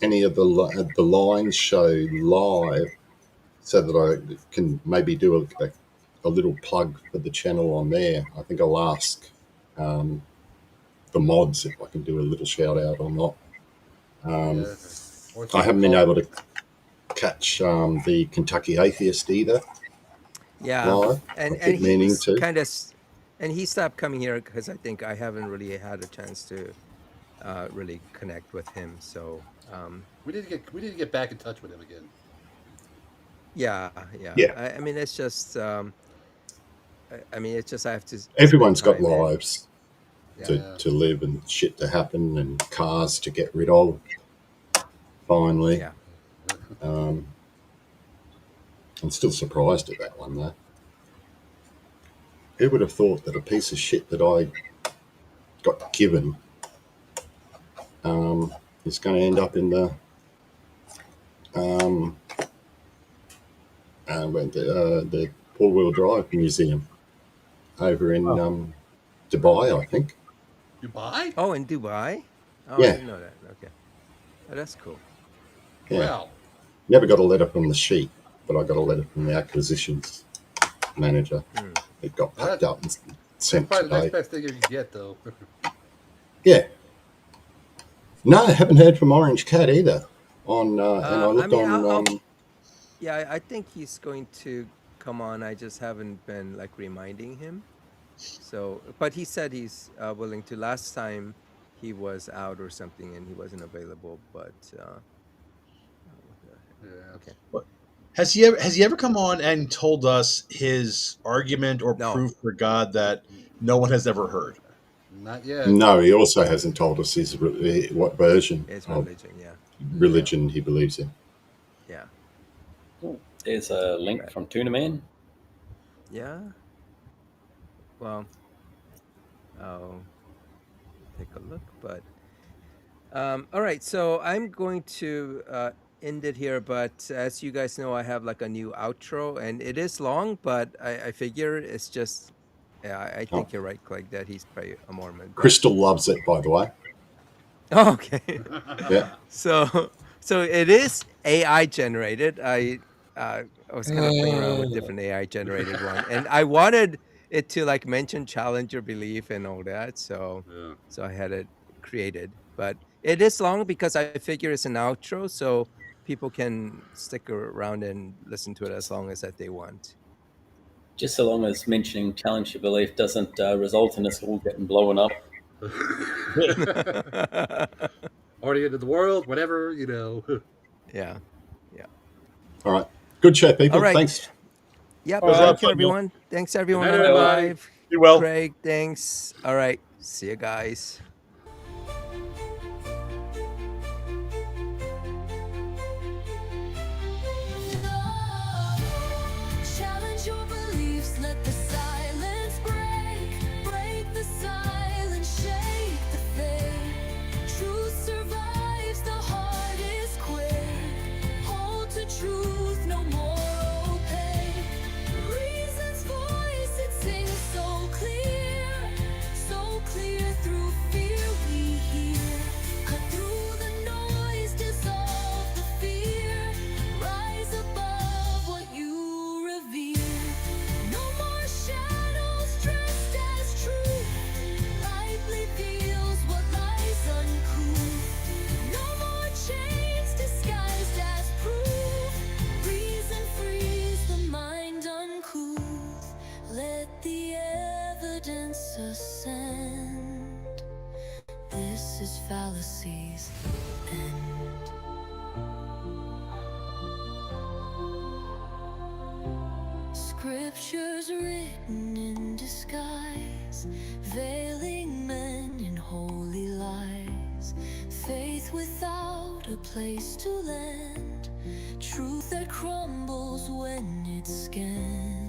any of the lines show live, so that I can maybe do a little plug for the channel on there. I think I'll ask the mods if I can do a little shout out or not. I haven't been able to catch the Kentucky Atheist either. Yeah, live. and he's kind of, and he stopped coming here because I think I haven't really had a chance to really connect with him. So we need to get back in touch with him again. Yeah. I mean, it's just. It's just I have to. Everyone's got lives to live and shit to happen and cars to get rid of. Finally, yeah. I'm still surprised at that one though. Who would have thought that a piece of shit that I got given is going to end up in the four-wheel drive museum over in Dubai, I think. Dubai? Oh, in Dubai? Oh, yeah. I didn't know that. Okay. Oh, that's cool. Yeah. Wow. Never got a letter from the sheep, but I got a letter from the acquisitions manager. It got packed up and sent probably today. the best thing you can get, though. Yeah. No, I haven't heard from Orange Cat either. And I looked yeah, I think he's going to come on. I just haven't been like reminding him. So, but he said he's willing to. Last time he was out or something and he wasn't available. But okay. Has he ever come on and told us his argument or proof for God that no one has ever heard? Not yet. No, he also hasn't told us what version his of religion, he believes in. Yeah. There's a link from Tuna Man. Yeah. Well, I'll take a look. But all right, so I'm going to end it here. But as you guys know, I have like a new outro, and it is long, but I figure it's just. Yeah, I think you're right, Clegg, that he's probably a Mormon. But... Crystal loves it, by the way. Oh, okay. Yeah. So it is AI generated. I was kind of playing around with different AI generated one, and I wanted it to like mention challenge your belief and all that. So I had it created, but It is long because I figure it's an outro, so people can stick around and listen to it as long as that they want. Just so long as mentioning challenge your belief doesn't result in us all getting blown up. Or the end of the world, whatever, you know. Yeah. Yeah. All right. Good chat, people. All right. Thanks. Yep. Right. Thank you, everyone. Thanks, everyone night, on the everybody. live. Be well. Craig, thanks. All right. See you guys. Challenge your beliefs, let the silence break the silence, shake the faith. Truth survives, the heart is quick. Hold to truth, no more opaque. Reason's voice, it sings so clear through fear we hear. Cut through the noise, dissolve the fear. Rise above what you revere. No more shadows dressed as truth. Light reveals what lies uncouth. No more chains disguised as proof. Reason frees the mind uncouth. Let the evidence ascend. This is fallacy's end. Scriptures written in disguise, veiling men in holy lies. Faith without a place to land, truth that crumbles when it's scanned.